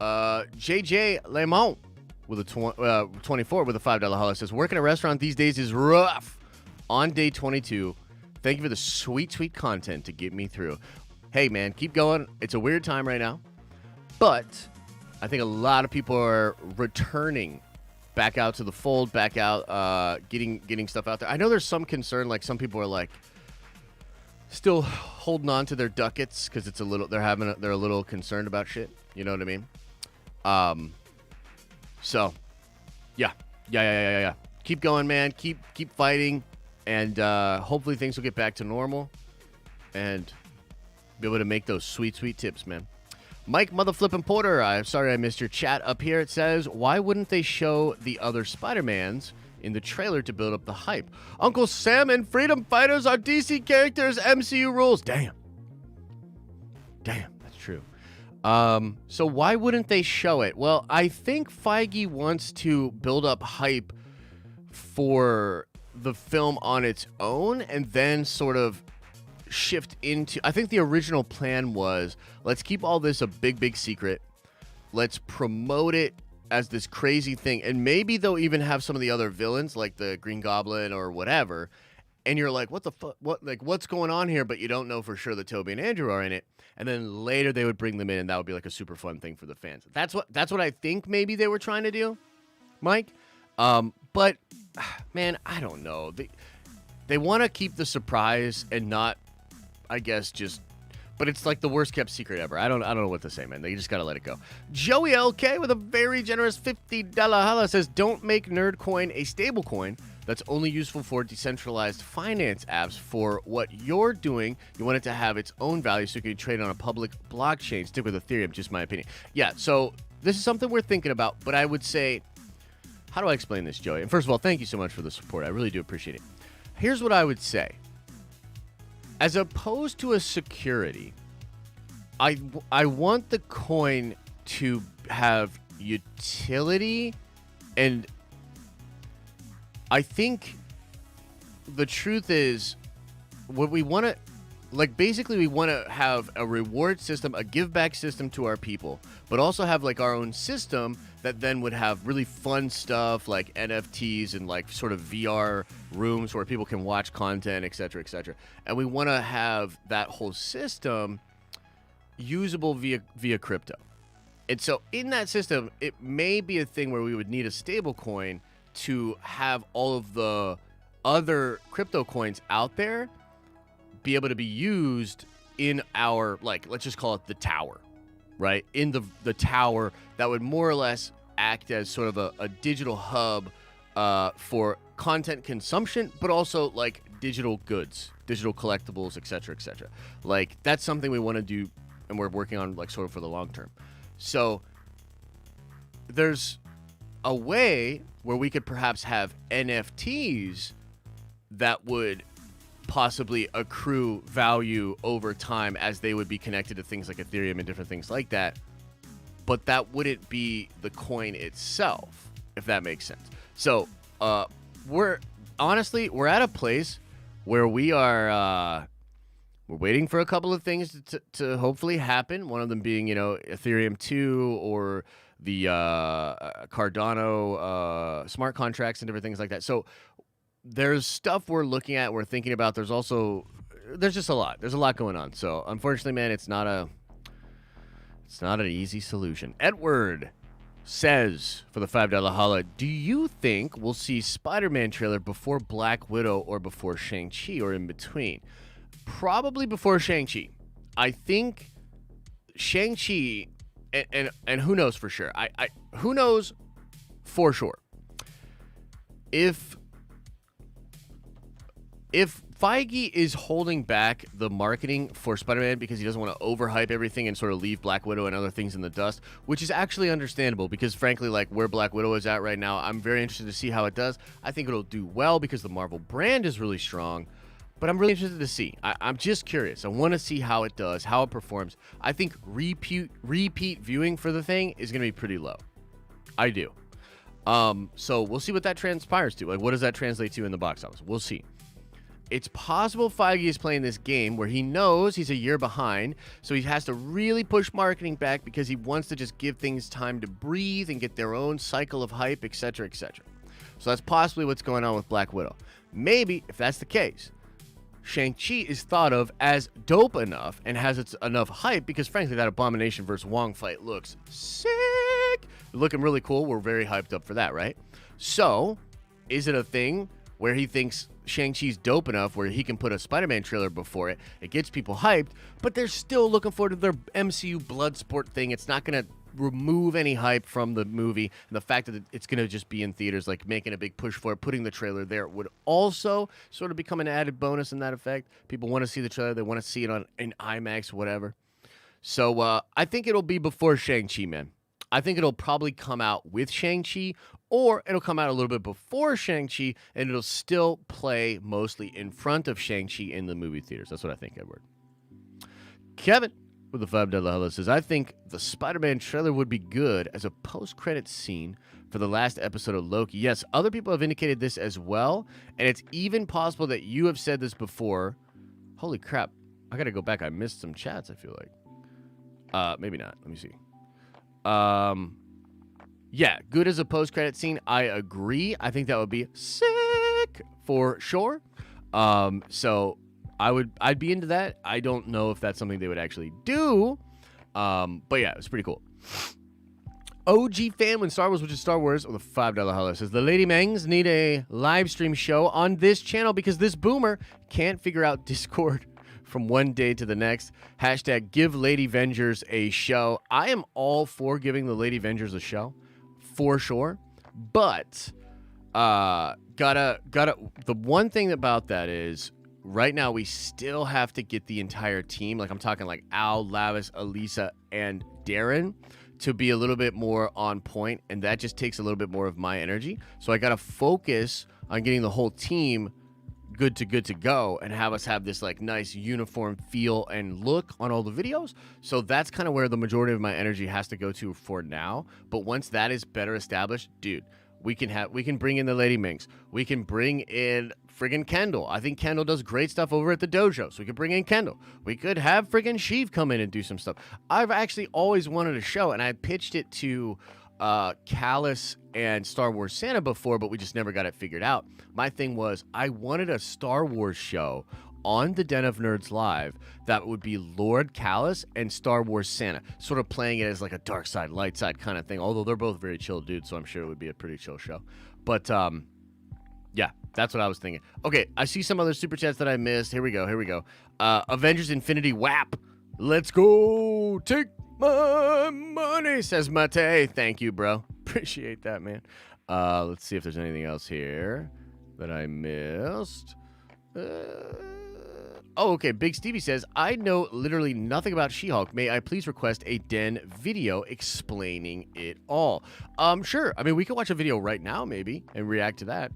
JJ Lemont with a 24 with a $5 holler says, working at a restaurant these days is rough. On day 22, thank you for the sweet, sweet content to get me through. Hey, man, keep going. It's a weird time right now, but I think a lot of people are returning back out to the fold, back out, getting stuff out there. I know there's some concern, like some people are like still holding on to their ducats because it's a little, they're a little concerned about shit. You know what I mean? So yeah. Keep going, man. Keep fighting, and hopefully things will get back to normal, and be able to make those sweet, sweet tips, man. Mike Motherflippin' Porter, I'm sorry I missed your chat up here. It says, why wouldn't they show the other Spider-Mans in the trailer to build up the hype? Uncle Sam and Freedom Fighters are DC characters, MCU rules. Damn, that's true. So why wouldn't they show it? Well, I think Feige wants to build up hype for the film on its own and then sort of shift into, I think the original plan was, let's keep all this a big, big secret. Let's promote it as this crazy thing. And maybe they'll even have some of the other villains like the Green Goblin or whatever. And you're like, what the fuck? What's going on here? But you don't know for sure that Toby and Andrew are in it. And then later they would bring them in, and that would be like a super fun thing for the fans. That's what I think maybe they were trying to do, Mike. But man, I don't know. They want to keep the surprise and not, I guess, just. But it's like the worst kept secret ever. I don't know what to say, man. They just gotta let it go. Joey LK with a very generous $50 holla says, don't make Nerdcoin a stable coin that's only useful for decentralized finance apps. For what you're doing, you want it to have its own value so you can trade on a public blockchain. Stick with Ethereum, just my opinion. Yeah, so this is something we're thinking about, but I would say, how do I explain this, Joey? And first of all, thank you so much for the support. I really do appreciate it. Here's what I would say. As opposed to a security, I want the coin to have utility, and I think the truth is what we want to, like, basically we want to have a reward system, a give back system to our people, but also have like our own system that then would have really fun stuff like NFTs and like sort of VR rooms where people can watch content, et cetera, et cetera. And we want to have that whole system usable via crypto. And so in that system, it may be a thing where we would need a stable coin to have all of the other crypto coins out there be able to be used in our, like, let's just call it the tower, right? In the tower that would more or less act as sort of a digital hub for content consumption, but also like digital goods, digital collectibles, et cetera, et cetera. Like, that's something we want to do, and we're working on like sort of for the long term. So there's a way where we could perhaps have NFTs that would possibly accrue value over time as they would be connected to things like Ethereum and different things like that. But that wouldn't be the coin itself, if that makes sense. So we're at a place where we are we're waiting for a couple of things to hopefully happen. One of them being, Ethereum 2 or the Cardano smart contracts and different things like that. So there's stuff we're looking at, we're thinking about. There's just a lot. There's a lot going on. So unfortunately, man, it's not an easy solution. Edward says for the $5 holla, do you think we'll see Spider-Man trailer before Black Widow or before Shang-Chi or in between? Probably before Shang-Chi. I think Shang-Chi, and who knows for sure. Who knows for sure. If Feige is holding back the marketing for Spider-Man because he doesn't want to overhype everything and sort of leave Black Widow and other things in the dust, which is actually understandable because, frankly, like where Black Widow is at right now, I'm very interested to see how it does. I think it'll do well because the Marvel brand is really strong, but I'm really interested to see. I'm just curious. I want to see how it does, how it performs. I think repeat viewing for the thing is going to be pretty low. I do. So we'll see what that transpires to. Like, what does that translate to in the box office? We'll see. It's possible Feige is playing this game where he knows he's a year behind, so he has to really push marketing back because he wants to just give things time to breathe and get their own cycle of hype, etc., etc. So that's possibly what's going on with Black Widow. Maybe, if that's the case, Shang-Chi is thought of as dope enough and has enough hype because, frankly, that Abomination versus Wong fight looks sick. Looking really cool. We're very hyped up for that, right? So, is it a thing where he thinks Shang-Chi's dope enough where he can put a Spider-Man trailer before it? It gets people hyped, but they're still looking forward to their MCU Bloodsport thing. It's not going to remove any hype from the movie. And the fact that it's going to just be in theaters, like making a big push for it, putting the trailer there would also sort of become an added bonus in that effect. People want to see the trailer. They want to see it in IMAX, whatever. So I think it'll be before Shang-Chi, man. I think it'll probably come out with Shang-Chi, or it'll come out a little bit before Shang-Chi, and it'll still play mostly in front of Shang-Chi in the movie theaters. That's what I think, Edward. Kevin with the $5 hello says, I think the Spider-Man trailer would be good as a post-credit scene for the last episode of Loki. Yes, other people have indicated this as well, and it's even possible that you have said this before. Holy crap. I got to go back. I missed some chats, I feel like. Maybe not. Let me see. Yeah, good as a post-credit scene. I agree. I think that would be sick for sure. So I'd be into that. I don't know if that's something they would actually do. But yeah, it's pretty cool. OG fan when Star Wars, which is Star Wars, with a $5 holler says, the Lady Mangs need a live stream show on this channel because this boomer can't figure out Discord from one day to the next. Hashtag give Lady Vengers a show. I am all for giving the Lady Vengers a show, for sure. But the one thing about that is right now we still have to get the entire team, like I'm talking like Al, Lavis, Elisa, and Darren, to be a little bit more on point, and that just takes a little bit more of my energy. So I gotta focus on getting the whole team good to go and have us have this like nice uniform feel and look on all the videos. So that's kind of where the majority of my energy has to go to for now. But once that is better established, dude, we can bring in the Lady Minx. We can bring in friggin' Kendall. I think Kendall does great stuff over at the dojo, so we could bring in Kendall. We could have friggin' Sheev come in and do some stuff. I've actually always wanted a show, and I pitched it to Callus and Star Wars Santa before, but we just never got it figured out. My thing was I wanted a Star Wars show on the Den of Nerds Live that would be Lord Callus and Star Wars Santa, sort of playing it as like a dark side, light side kind of thing, although they're both very chill dudes, so I'm sure it would be a pretty chill show. But yeah, that's what I was thinking. Okay, I see some other super chats that I missed. Here we go. Avengers Infinity WAP. Let's go. Take my money, says Mate. Thank you, bro. Appreciate that, man. Let's see if there's anything else here that I missed. Oh, okay. Big Stevie says, I know literally nothing about She-Hulk. May I please request a Den video explaining it all? Sure. I mean, we could watch a video right now, maybe, and react to that.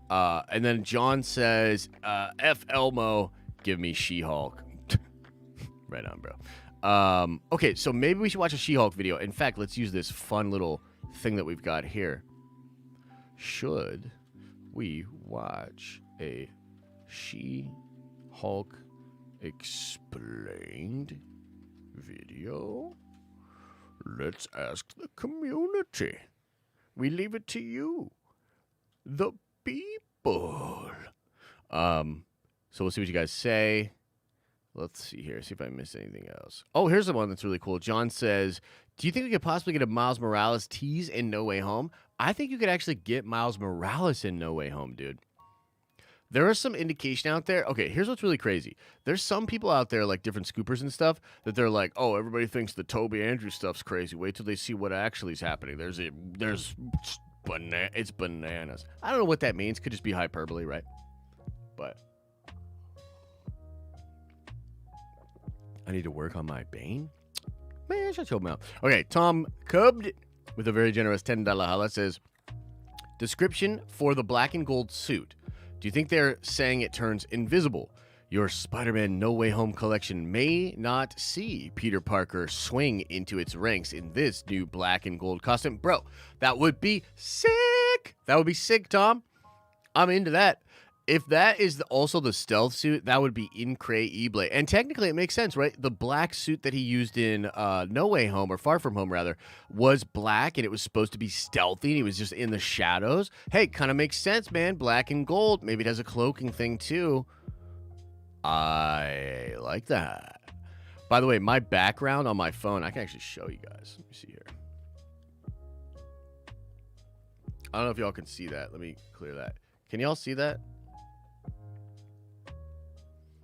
And then John says, F. Elmo, give me She-Hulk. Right on, bro. Okay, so maybe we should watch a She-Hulk video. In fact, let's use this fun little thing that we've got here. Should we watch a She-Hulk explained video? Let's ask the community. We leave it to you, the people. Bull. So we'll see what you guys say. Let's see here. See if I missed anything else. Oh, here's the one that's really cool. John says, do you think we could possibly get a Miles Morales tease in No Way Home? I think you could actually get Miles Morales in No Way Home, dude. There is some indication out there. Okay, here's what's really crazy. There's some people out there, like different scoopers and stuff, that they're like, oh, everybody thinks the Toby Andrews stuff's crazy. Wait till they see what actually is happening. It's bananas. I don't know what that means. Could just be hyperbole, right? But I need to work on my Bane. Man, shut your mouth. Okay, Tom Cubbed with a very generous $10 holla says, description for the black and gold suit. Do you think they're saying it turns invisible? Your Spider-Man No Way Home collection may not see Peter Parker swing into its ranks in this new black and gold costume. Bro, that would be sick. That would be sick, Tom. I'm into that. If that is also the stealth suit, that would be incredible. And technically, it makes sense, right? The black suit that he used in No Way Home, or Far From Home, rather, was black, and it was supposed to be stealthy, and he was just in the shadows. Hey, kind of makes sense, man. Black and gold. Maybe it has a cloaking thing, too. I like that. By the way, my background on my phone, I can actually show you guys. Let me see here. I don't know if y'all can see that. Let me clear that. Can y'all see that?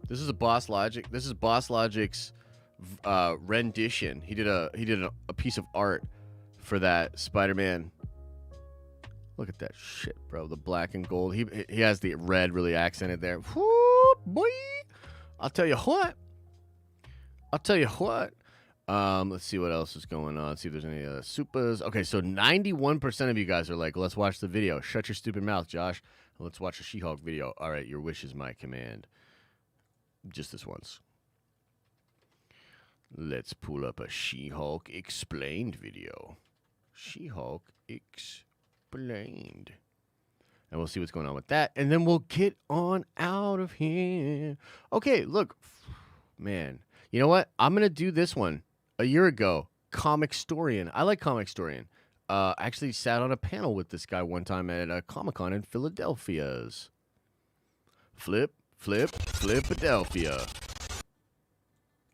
This is a Boss Logic. This is Boss Logic's rendition. He did a piece of art for that Spider-Man. Look at that shit, bro. The black and gold. He has the red really accented there. Whoo, boy. I'll tell you what. Let's see what else is going on. See if there's any supers. Okay, so 91% of you guys are like, let's watch the video. Shut your stupid mouth, Josh. Let's watch a She-Hulk video. All right, your wish is my command. Just this once. Let's pull up a She-Hulk explained video. She-Hulk explained. And we'll see what's going on with that. And then we'll get on out of here. Okay, look. Man. You know what? I'm going to do this one. A year ago, Comicstorian. I like Comicstorian. I actually sat on a panel with this guy one time at a Comic-Con in Philadelphia's. Philadelphia.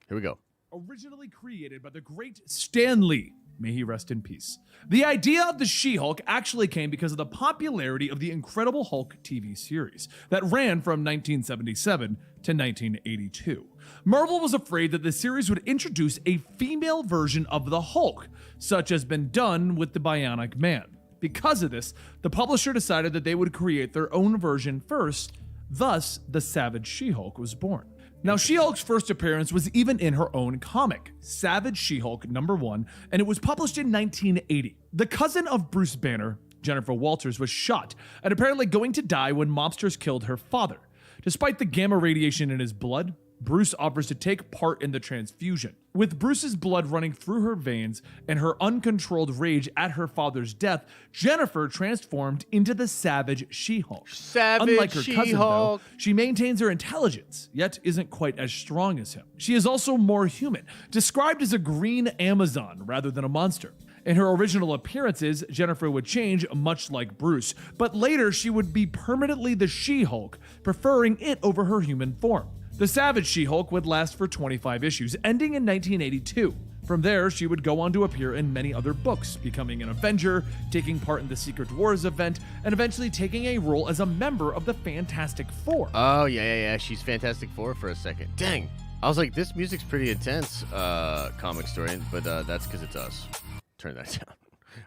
Here we go. Originally created by the great Stan Lee, may he rest in peace. The idea of the She-Hulk actually came because of the popularity of the Incredible Hulk TV series that ran from 1977 to 1982. Marvel was afraid that the series would introduce a female version of the Hulk, such as been done with the Bionic Man. Because of this, the publisher decided that they would create their own version first. Thus, the Savage She-Hulk was born. Now, She-Hulk's first appearance was even in her own comic, Savage She-Hulk #1, and it was published in 1980. The cousin of Bruce Banner, Jennifer Walters, was shot and apparently going to die when mobsters killed her father. Despite the gamma radiation in his blood, Bruce offers to take part in the transfusion. With Bruce's blood running through her veins and her uncontrolled rage at her father's death, Jennifer transformed into the Savage She-Hulk. Unlike her cousin, though, she maintains her intelligence, yet isn't quite as strong as him. She is also more human, described as a green Amazon rather than a monster. In her original appearances, Jennifer would change much like Bruce, but later she would be permanently the She-Hulk, preferring it over her human form. The Savage She-Hulk would last for 25 issues, ending in 1982. From there, she would go on to appear in many other books, becoming an Avenger, taking part in the Secret Wars event, and eventually taking a role as a member of the Fantastic Four. Oh, yeah. She's Fantastic Four for a second. Dang. I was like, this music's pretty intense, Comicstorian, but that's because it's us. Turn that down.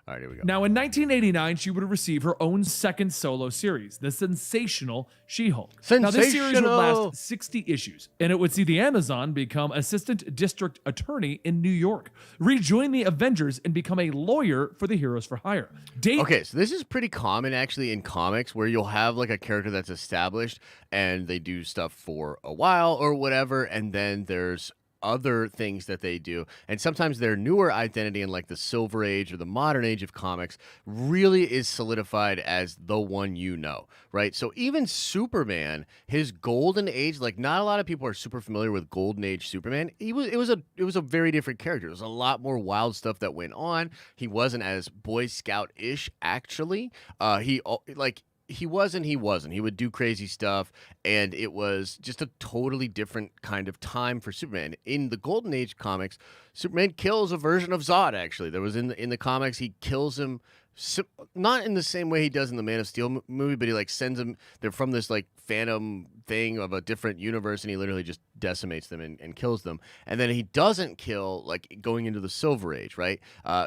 All right, here we go. Now, in 1989, she would receive her own second solo series, The Sensational She-Hulk. Now, this series would last 60 issues, and it would see the Amazon become assistant district attorney in New York, rejoin the Avengers, and become a lawyer for the Heroes for Hire. Okay, so this is pretty common, actually, in comics, where you'll have, like, a character that's established, and they do stuff for a while or whatever, and then there's other things that they do, and sometimes their newer identity in like the Silver Age or the modern age of comics really is solidified as the one, you know, right? So even Superman, his golden age, like not a lot of people are super familiar with golden age Superman. It was a very different character. There was a lot more wild stuff that went on. He wasn't as Boy Scout-ish, actually. he wasn't. He wasn't. He would do crazy stuff, and it was just a totally different kind of time for Superman. In the Golden Age comics, Superman kills a version of Zod. Actually, there was in the comics, he kills him. Not in the same way he does in the Man of Steel movie, but he like sends them. They're from this like phantom thing of a different universe, and he literally just decimates them and kills them. And then he doesn't kill like going into the Silver Age, right?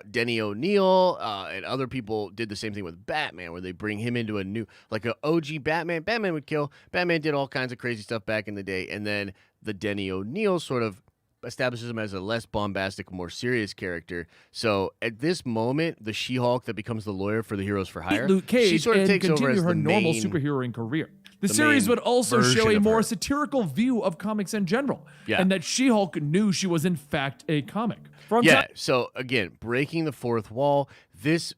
Denny O'Neil and other people did the same thing with Batman, where they bring him into a new like a OG Batman. Batman would kill. Batman did all kinds of crazy stuff back in the day, and then the Denny O'Neil sort of establishes him as a less bombastic, more serious character. So at this moment, the She-Hulk that becomes the lawyer for the Heroes for Hire, Luke Cage she sort of and takes over continue as her the normal main, superheroing career. The the series main would also show version a of more her. satirical view of comics in general, Yeah. and that She-Hulk knew she was in fact a comic. From Yeah. So again, breaking the fourth wall. This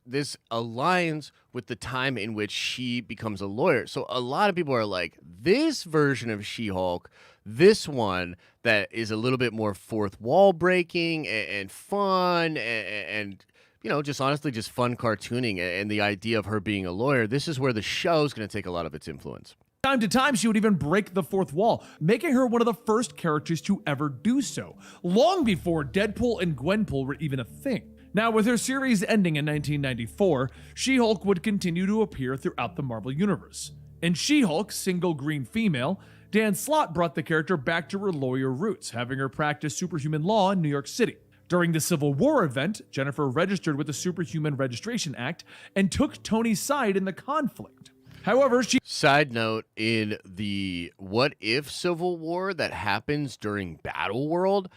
aligns with the time in which she becomes a lawyer. So a lot of people are like, this version of She-Hulk, this one that is a little bit more fourth wall breaking and fun and you know, just honestly, just fun cartooning and the idea of her being a lawyer. This is where the show's going to take a lot of its influence. time to time, she would even break the fourth wall, making her one of the first characters to ever do so, long before Deadpool and Gwenpool were even a thing. Now, with her series ending in 1994, She-Hulk would continue to appear throughout the Marvel Universe. In She-Hulk, Single Green Female, Dan Slott brought the character back to her lawyer roots, having her practice superhuman law in New York City. During the Civil War event, Jennifer registered with the Superhuman Registration Act and took Tony's side in the conflict. However, Side note, in the What If Civil War that happens during Battle World,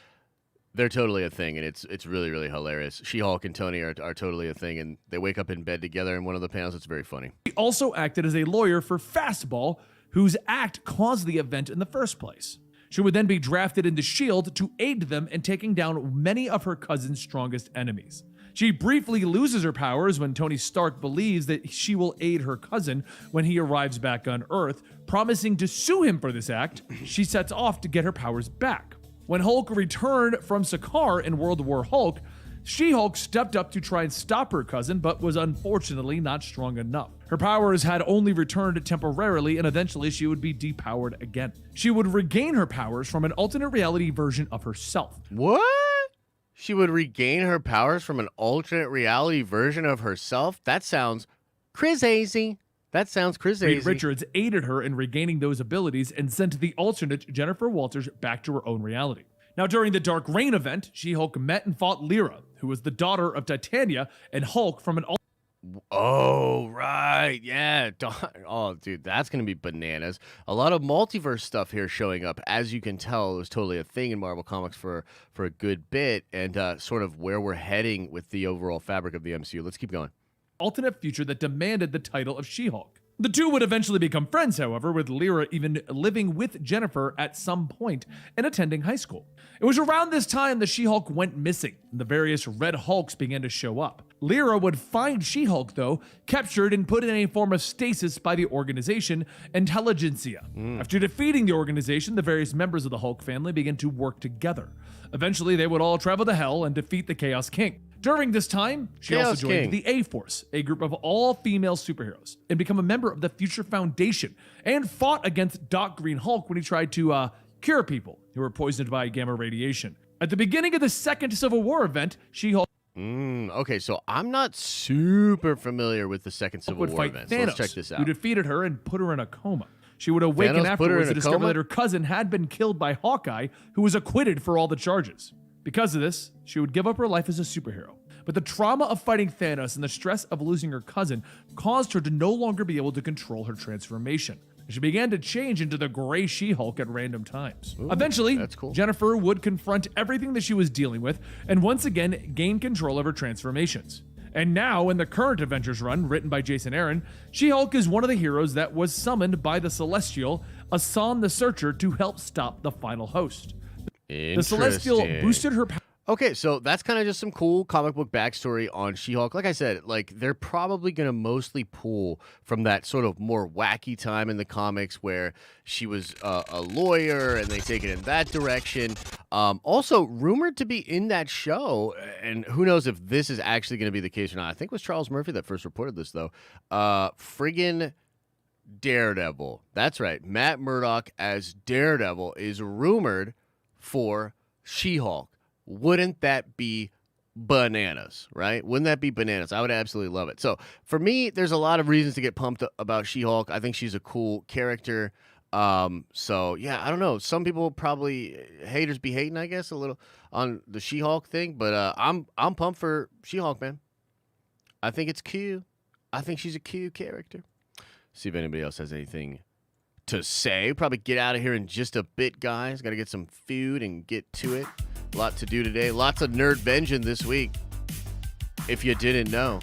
they're totally a thing, and it's really, really hilarious. She-Hulk and Tony are totally a thing, and they wake up in bed together in one of the panels. It's very funny. She also acted as a lawyer for Fastball, whose act caused the event in the first place. She would then be drafted into S.H.I.E.L.D. to aid them in taking down many of her cousin's strongest enemies. She briefly loses her powers when Tony Stark believes that she will aid her cousin when he arrives back on Earth, promising to sue him for this act. She sets off to get her powers back. When Hulk returned from Sakaar in World War Hulk, She-Hulk stepped up to try and stop her cousin, but was unfortunately not strong enough. Her powers had only returned temporarily, and eventually she would be depowered again. She would regain her powers from an alternate reality version of herself. What? She would regain her powers from an alternate reality version of herself? That sounds crazy. That sounds crazy. Reed Richards aided her in regaining those abilities and sent the alternate Jennifer Walters back to her own reality. Now, during the Dark Reign event, She-Hulk met and fought Lyra, who was the daughter of Titania and Hulk from an Oh, right. Yeah. Oh, dude, that's going to be bananas. A lot of multiverse stuff here showing up. As you can tell, it was totally a thing in Marvel Comics for a good bit, and sort of where we're heading with the overall fabric of the MCU. Let's keep going. alternate future that demanded the title of She-Hulk. The two would eventually become friends, however, with Lyra even living with Jennifer at some point and attending high school. It was around this time that She-Hulk went missing, and the various Red Hulks began to show up. Lyra would find She-Hulk, though, captured and put in a form of stasis by the organization Intelligentsia. After defeating the organization, the various members of the Hulk family began to work together. Eventually, they would all travel to Hell and defeat the Chaos King. During this time, she also joined the A-Force, a group of all-female superheroes, and became a member of the Future Foundation, and fought against Doc Green Hulk when he tried to cure people who were poisoned by gamma radiation. At the beginning of the second Civil War event, She-Hulk Okay, so I'm not super familiar with the second Civil would War fight event. Thanos, So let's check this who out. defeated her and put her in a coma. She would awaken Thanos put her afterwards in to a discover coma? that her cousin had been killed by Hawkeye, who was acquitted for all the charges. Because of this, she would give up her life as a superhero. But the trauma of fighting Thanos and the stress of losing her cousin caused her to no longer be able to control her transformation. She began to change into the gray She-Hulk at random times. Eventually, that's cool. Jennifer would confront everything that she was dealing with and once again gain control of her transformations. And now, in the current Avengers run, written by Jason Aaron, She-Hulk is one of the heroes that was summoned by the Celestial, Asan the Searcher, to help stop the final host. The Celestial boosted her power. Okay, so that's kind of just some cool comic book backstory on She-Hulk. Like I said, like they're probably going to mostly pull from that sort of more wacky time in the comics where she was a lawyer and they take it in that direction. Also, rumored to be in that show, and who knows if this is actually going to be the case or not. I think it was Charles Murphy that first reported this, though. Friggin' Daredevil. That's right. Matt Murdock as Daredevil is rumored for She-Hulk. Wouldn't that be bananas, right? Wouldn't that be bananas? I would absolutely love it. So for me, there's a lot of reasons to get pumped about She-Hulk. I think she's a cool character. So yeah, I don't know. Some people probably haters be hating, I guess, a little on the She-Hulk thing, but I'm pumped for She-Hulk, man. I think it's cute. I think she's a cute character. See if anybody else has anything to say. Probably get out of here in just a bit, guys. Got to get some food and get to it. A lot to do today. Lots of nerd vengeance this week. If you didn't know,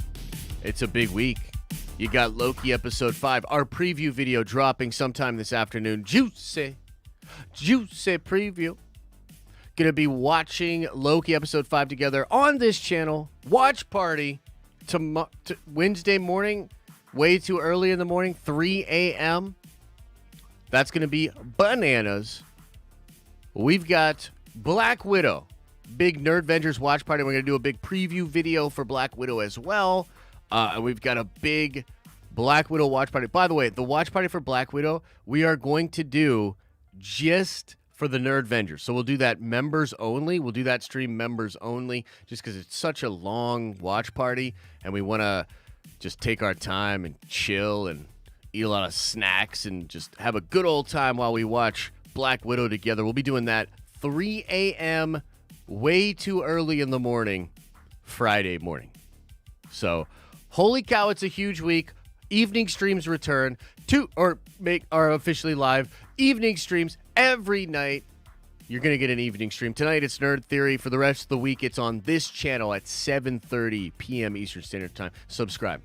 it's a big week. You got Loki episode 5. Our preview video dropping sometime this afternoon. Juicy preview. Gonna be watching Loki episode 5 together on this channel. Watch party Wednesday morning. Way too early in the morning. 3 a.m. That's gonna be bananas. We've got Black Widow. Big Nerd Vengers watch party. We're gonna do a big preview video for Black Widow as well. And we've got a big Black Widow watch party. By the way, the watch party for Black Widow, we are going to do just for the Nerd Vengers. So we'll do that members only. We'll do that stream members only just because it's such a long watch party. And we want to just take our time and chill and eat a lot of snacks and just have a good old time while we watch Black Widow together. We'll be doing that 3 a.m. way too early in the morning, Friday morning. So, holy cow, it's a huge week. Evening streams return are officially live. Evening streams every night. You're going to get an evening stream. Tonight it's Nerd Theory. For the rest of the week, it's on this channel at 7:30 p.m. Eastern Standard Time. Subscribe.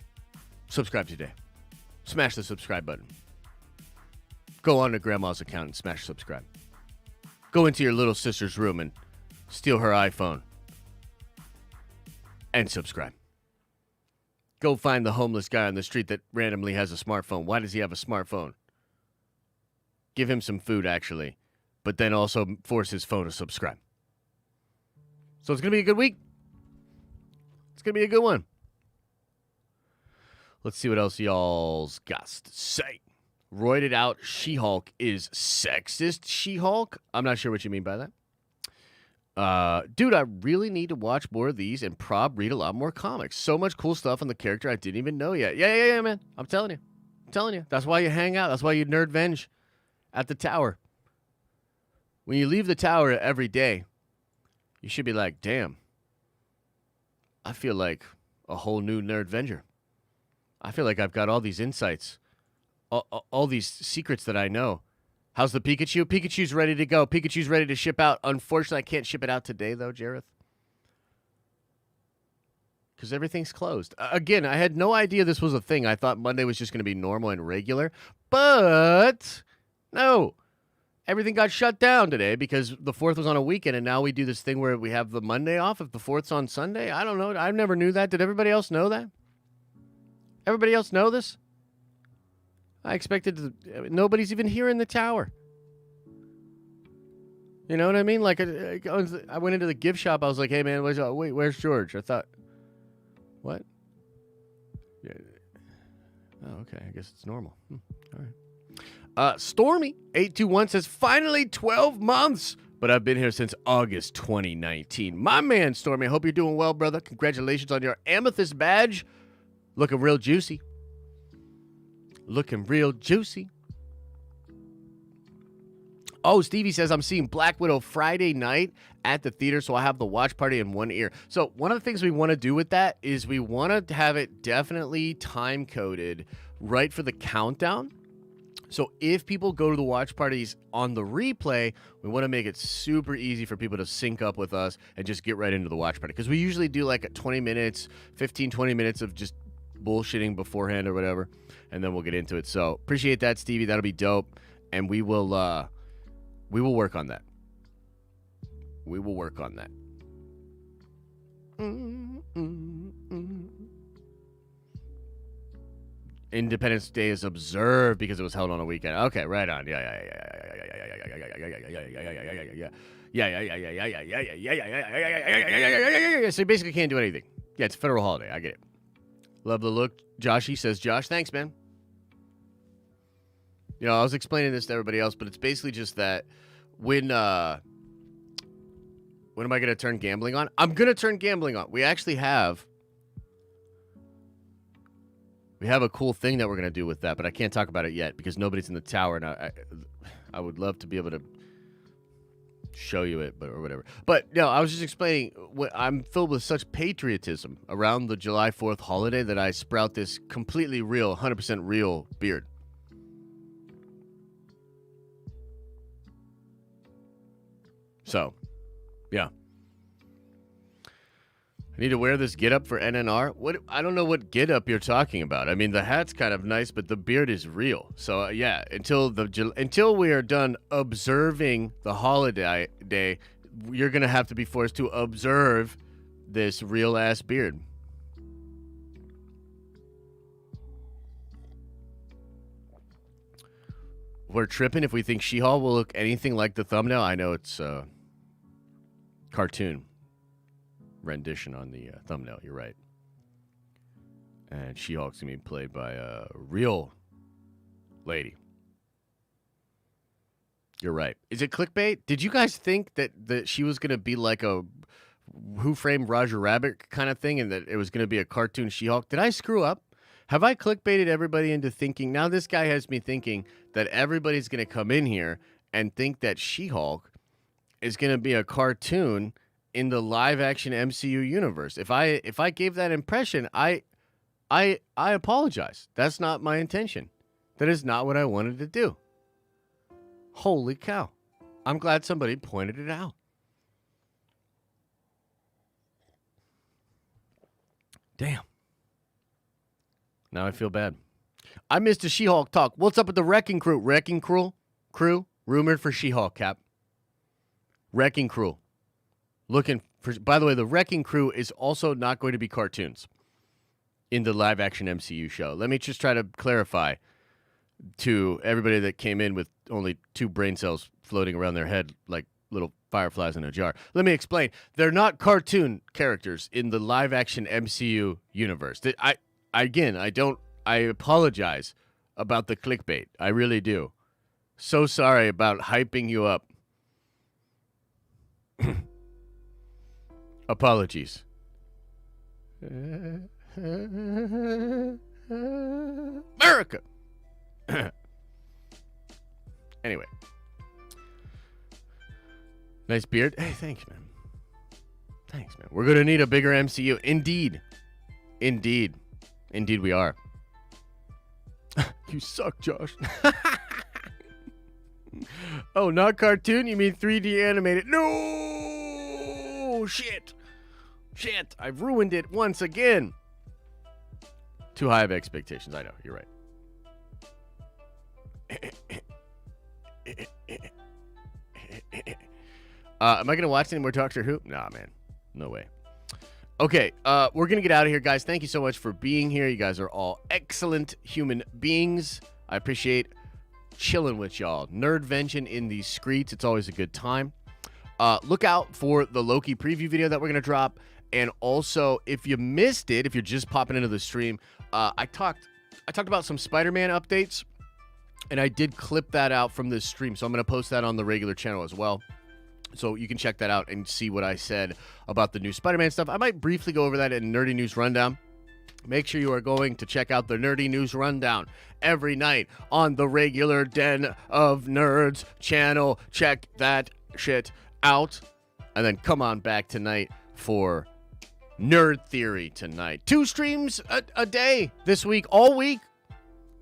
Subscribe today. Smash the subscribe button. Go on to Grandma's account and smash subscribe. Go into your little sister's room and steal her iPhone. And subscribe. Go find the homeless guy on the street that randomly has a smartphone. Why does he have a smartphone? Give him some food, actually. But then also force his phone to subscribe. So it's going to be a good week. It's going to be a good one. Let's see what else y'all's got to say. Roided out She-Hulk is sexist She-Hulk? I'm not sure what you mean by that. Dude, I really need to watch more of these and read a lot more comics. So much cool stuff on the character I didn't even know yet. Yeah, man. I'm telling you. That's why you hang out. That's why you nerd venge at the tower. When you leave the tower every day, you should be like, damn, I feel like a whole new nerd venger. I feel like I've got all these insights, all these secrets that I know. How's the Pikachu? Pikachu's ready to go. Pikachu's ready to ship out. Unfortunately, I can't ship it out today, though, Jareth. Because everything's closed. Again, I had no idea this was a thing. I thought Monday was just going to be normal and regular. But no. Everything got shut down today because the 4th was on a weekend, and now we do this thing where we have the Monday off if the 4th's on Sunday. I don't know. I never knew that. Did everybody else know that? Everybody else know this? I expected nobody's even here in the tower. You know what I mean? Like, I went into the gift shop. I was like, hey, man, where's George? I thought, what? Yeah. Oh, okay. I guess it's normal. All right. Stormy821 says, finally 12 months, but I've been here since August 2019. My man, Stormy, I hope you're doing well, brother. Congratulations on your amethyst badge. Looking real juicy. Looking real juicy. Oh, Stevie says, I'm seeing Black Widow Friday night at the theater, so I have the watch party in one ear. So one of the things we want to do with that is we want to have it definitely time-coded right for the countdown. So if people go to the watch parties on the replay, we want to make it super easy for people to sync up with us and just get right into the watch party. Because we usually do like 20 minutes, 15, 20 minutes of just bullshitting beforehand or whatever, and then we'll get into it. So appreciate that, Stevie. That'll be dope. And we will work on that. We will work on that. Independence Day is observed because it was held on a weekend. Okay, right on. Yeah. So you basically can't do anything. Yeah, it's a federal holiday. I get it. Love the look. Joshy says, Josh, thanks, man. I was explaining this to everybody else, but it's basically just that when am I going to turn gambling on? I'm going to turn gambling on. We actually have a cool thing that we're going to do with that, but I can't talk about it yet because nobody's in the tower, and I would love to be able to show you it, or whatever. But no, I was just explaining I'm filled with such patriotism around the July 4th holiday that I sprout this completely real, 100% real beard. So, yeah. I need to wear this get-up for NNR? I don't know what get-up you're talking about. I mean, the hat's kind of nice, but the beard is real. So, yeah, until we are done observing the holiday day, you're going to have to be forced to observe this real-ass beard. We're tripping if we think She-Hulk will look anything like the thumbnail. I know it's cartoon rendition on the thumbnail. You're right. And She-Hulk's going to be played by a real lady. You're right. Is it clickbait? Did you guys think that she was going to be like a Who Framed Roger Rabbit kind of thing and that it was going to be a cartoon She-Hulk? Did I screw up? Have I clickbaited everybody into thinking? Now this guy has me thinking that everybody's going to come in here and think that She-Hulk is going to be a cartoon in the live action MCU universe. If I gave that impression, I apologize. That's not my intention. That is not what I wanted to do. Holy cow. I'm glad somebody pointed it out. Damn. Now I feel bad. I missed a She-Hulk talk. What's up with the Wrecking Crew? Wrecking Crew? Rumored for She-Hulk, Cap. Wrecking Crew. Looking for... By the way, the Wrecking Crew is also not going to be cartoons in the live-action MCU show. Let me just try to clarify to everybody that came in with only 2 brain cells floating around their head like little fireflies in a jar. Let me explain. They're not cartoon characters in the live-action MCU universe. I apologize about the clickbait. I really do. So sorry about hyping you up. Apologies. America. Anyway. Nice beard. Hey, thanks, man. Thanks, man. We're going to need a bigger MCU. Indeed. Indeed we are. You suck, Josh. Oh, not cartoon? You mean 3D animated? No! Shit. I've ruined it once again. Too high of expectations. I know. You're right. Am I going to watch any more Doctor Who? Nah, man. No way. Okay, we're going to get out of here, guys. Thank you so much for being here. You guys are all excellent human beings. I appreciate chilling with y'all. Nerdvention in these streets. It's always a good time. Look out for the Loki preview video that we're going to drop. And also, if you missed it, if you're just popping into the stream, I talked about some Spider-Man updates, and I did clip that out from this stream. So I'm going to post that on the regular channel as well. So you can check that out and see what I said about the new Spider-Man stuff. I might briefly go over that in Nerdy News Rundown. Make sure you are going to check out the Nerdy News Rundown every night on the regular Den of Nerds channel. Check that shit out. And then come on back tonight for Nerd Theory tonight. 2 streams a day this week, all week.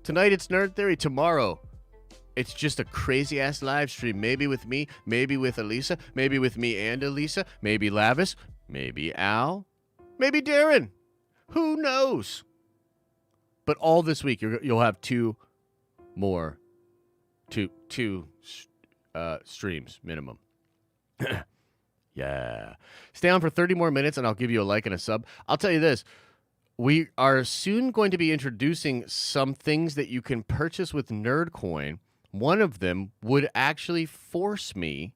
Tonight it's Nerd Theory. Tomorrow it's just a crazy-ass live stream. Maybe with me, maybe with Elisa, maybe with me and Elisa, maybe Lavis, maybe Al, maybe Darren. Who knows? But all this week, you'll have 2 more, two streams minimum. Yeah. Stay on for 30 more minutes, and I'll give you a like and a sub. I'll tell you this. We are soon going to be introducing some things that you can purchase with NerdCoin. One of them would actually force me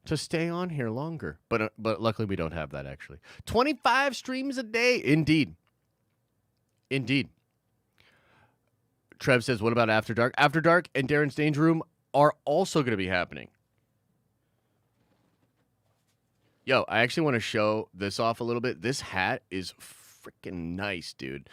to stay on here longer. But luckily we don't have that, actually. 25 streams a day. Indeed. Trev says, what about After Dark? After Dark and Darren's Danger Room are also going to be happening. Yo, I actually want to show this off a little bit. This hat is freaking nice, dude.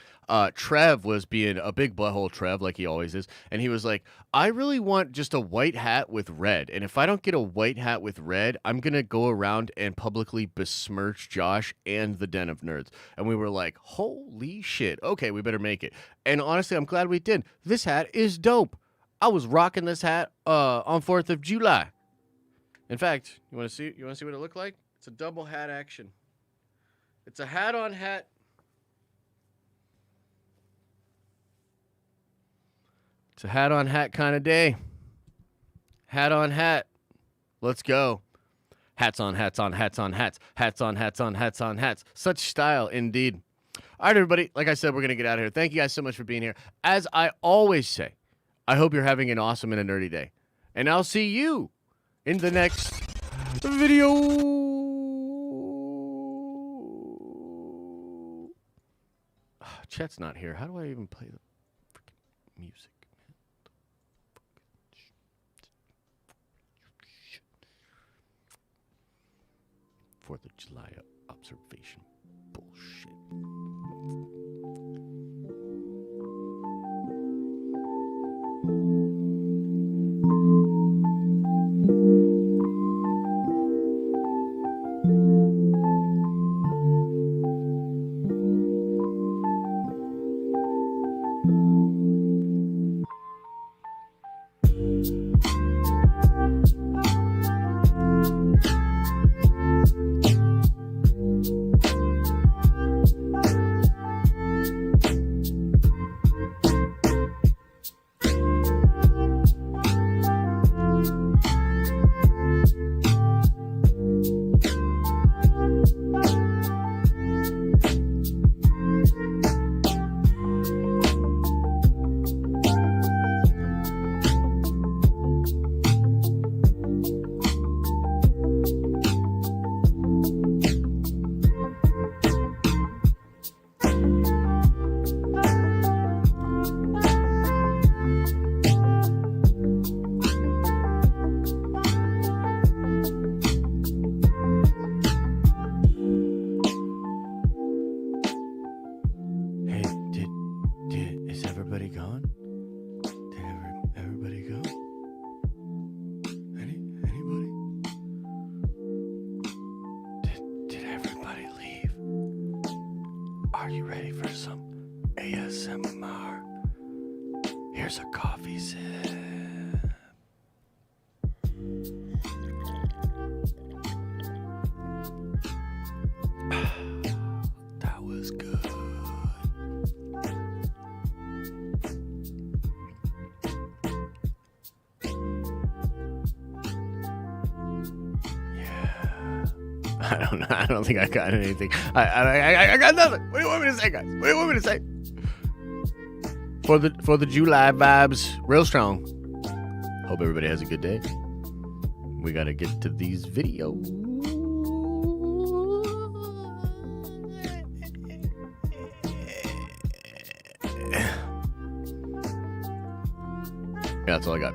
Trev was being a big butthole Trev, like he always is, and he was like, I really want just a white hat with red, and if I don't get a white hat with red, I'm going to go around and publicly besmirch Josh and the Den of Nerds. And we were like, holy shit, okay, we better make it. And honestly, I'm glad we did. This hat is dope. I was rocking this hat on 4th of July. In fact, you want to see what it looked like? It's a double hat action. It's a hat on hat. It's a hat on hat kind of day. Hat on hat. Let's go. Hats on hats on hats on hats. Hats on hats on hats on hats. Such style indeed. All right, everybody. Like I said, we're going to get out of here. Thank you guys so much for being here. As I always say, I hope you're having an awesome and a nerdy day. And I'll see you in the next video. Chet's not here. How do I even play the freaking music? 4th of July observation bullshit. Are you ready for some ASMR? Here's a coffee sip. That was good. I don't know. I don't think I got anything. I got nothing. What do you want me to say, guys? What do you want me to say? For the July vibes, real strong. Hope everybody has a good day. We gotta get to these videos. Yeah, that's all I got.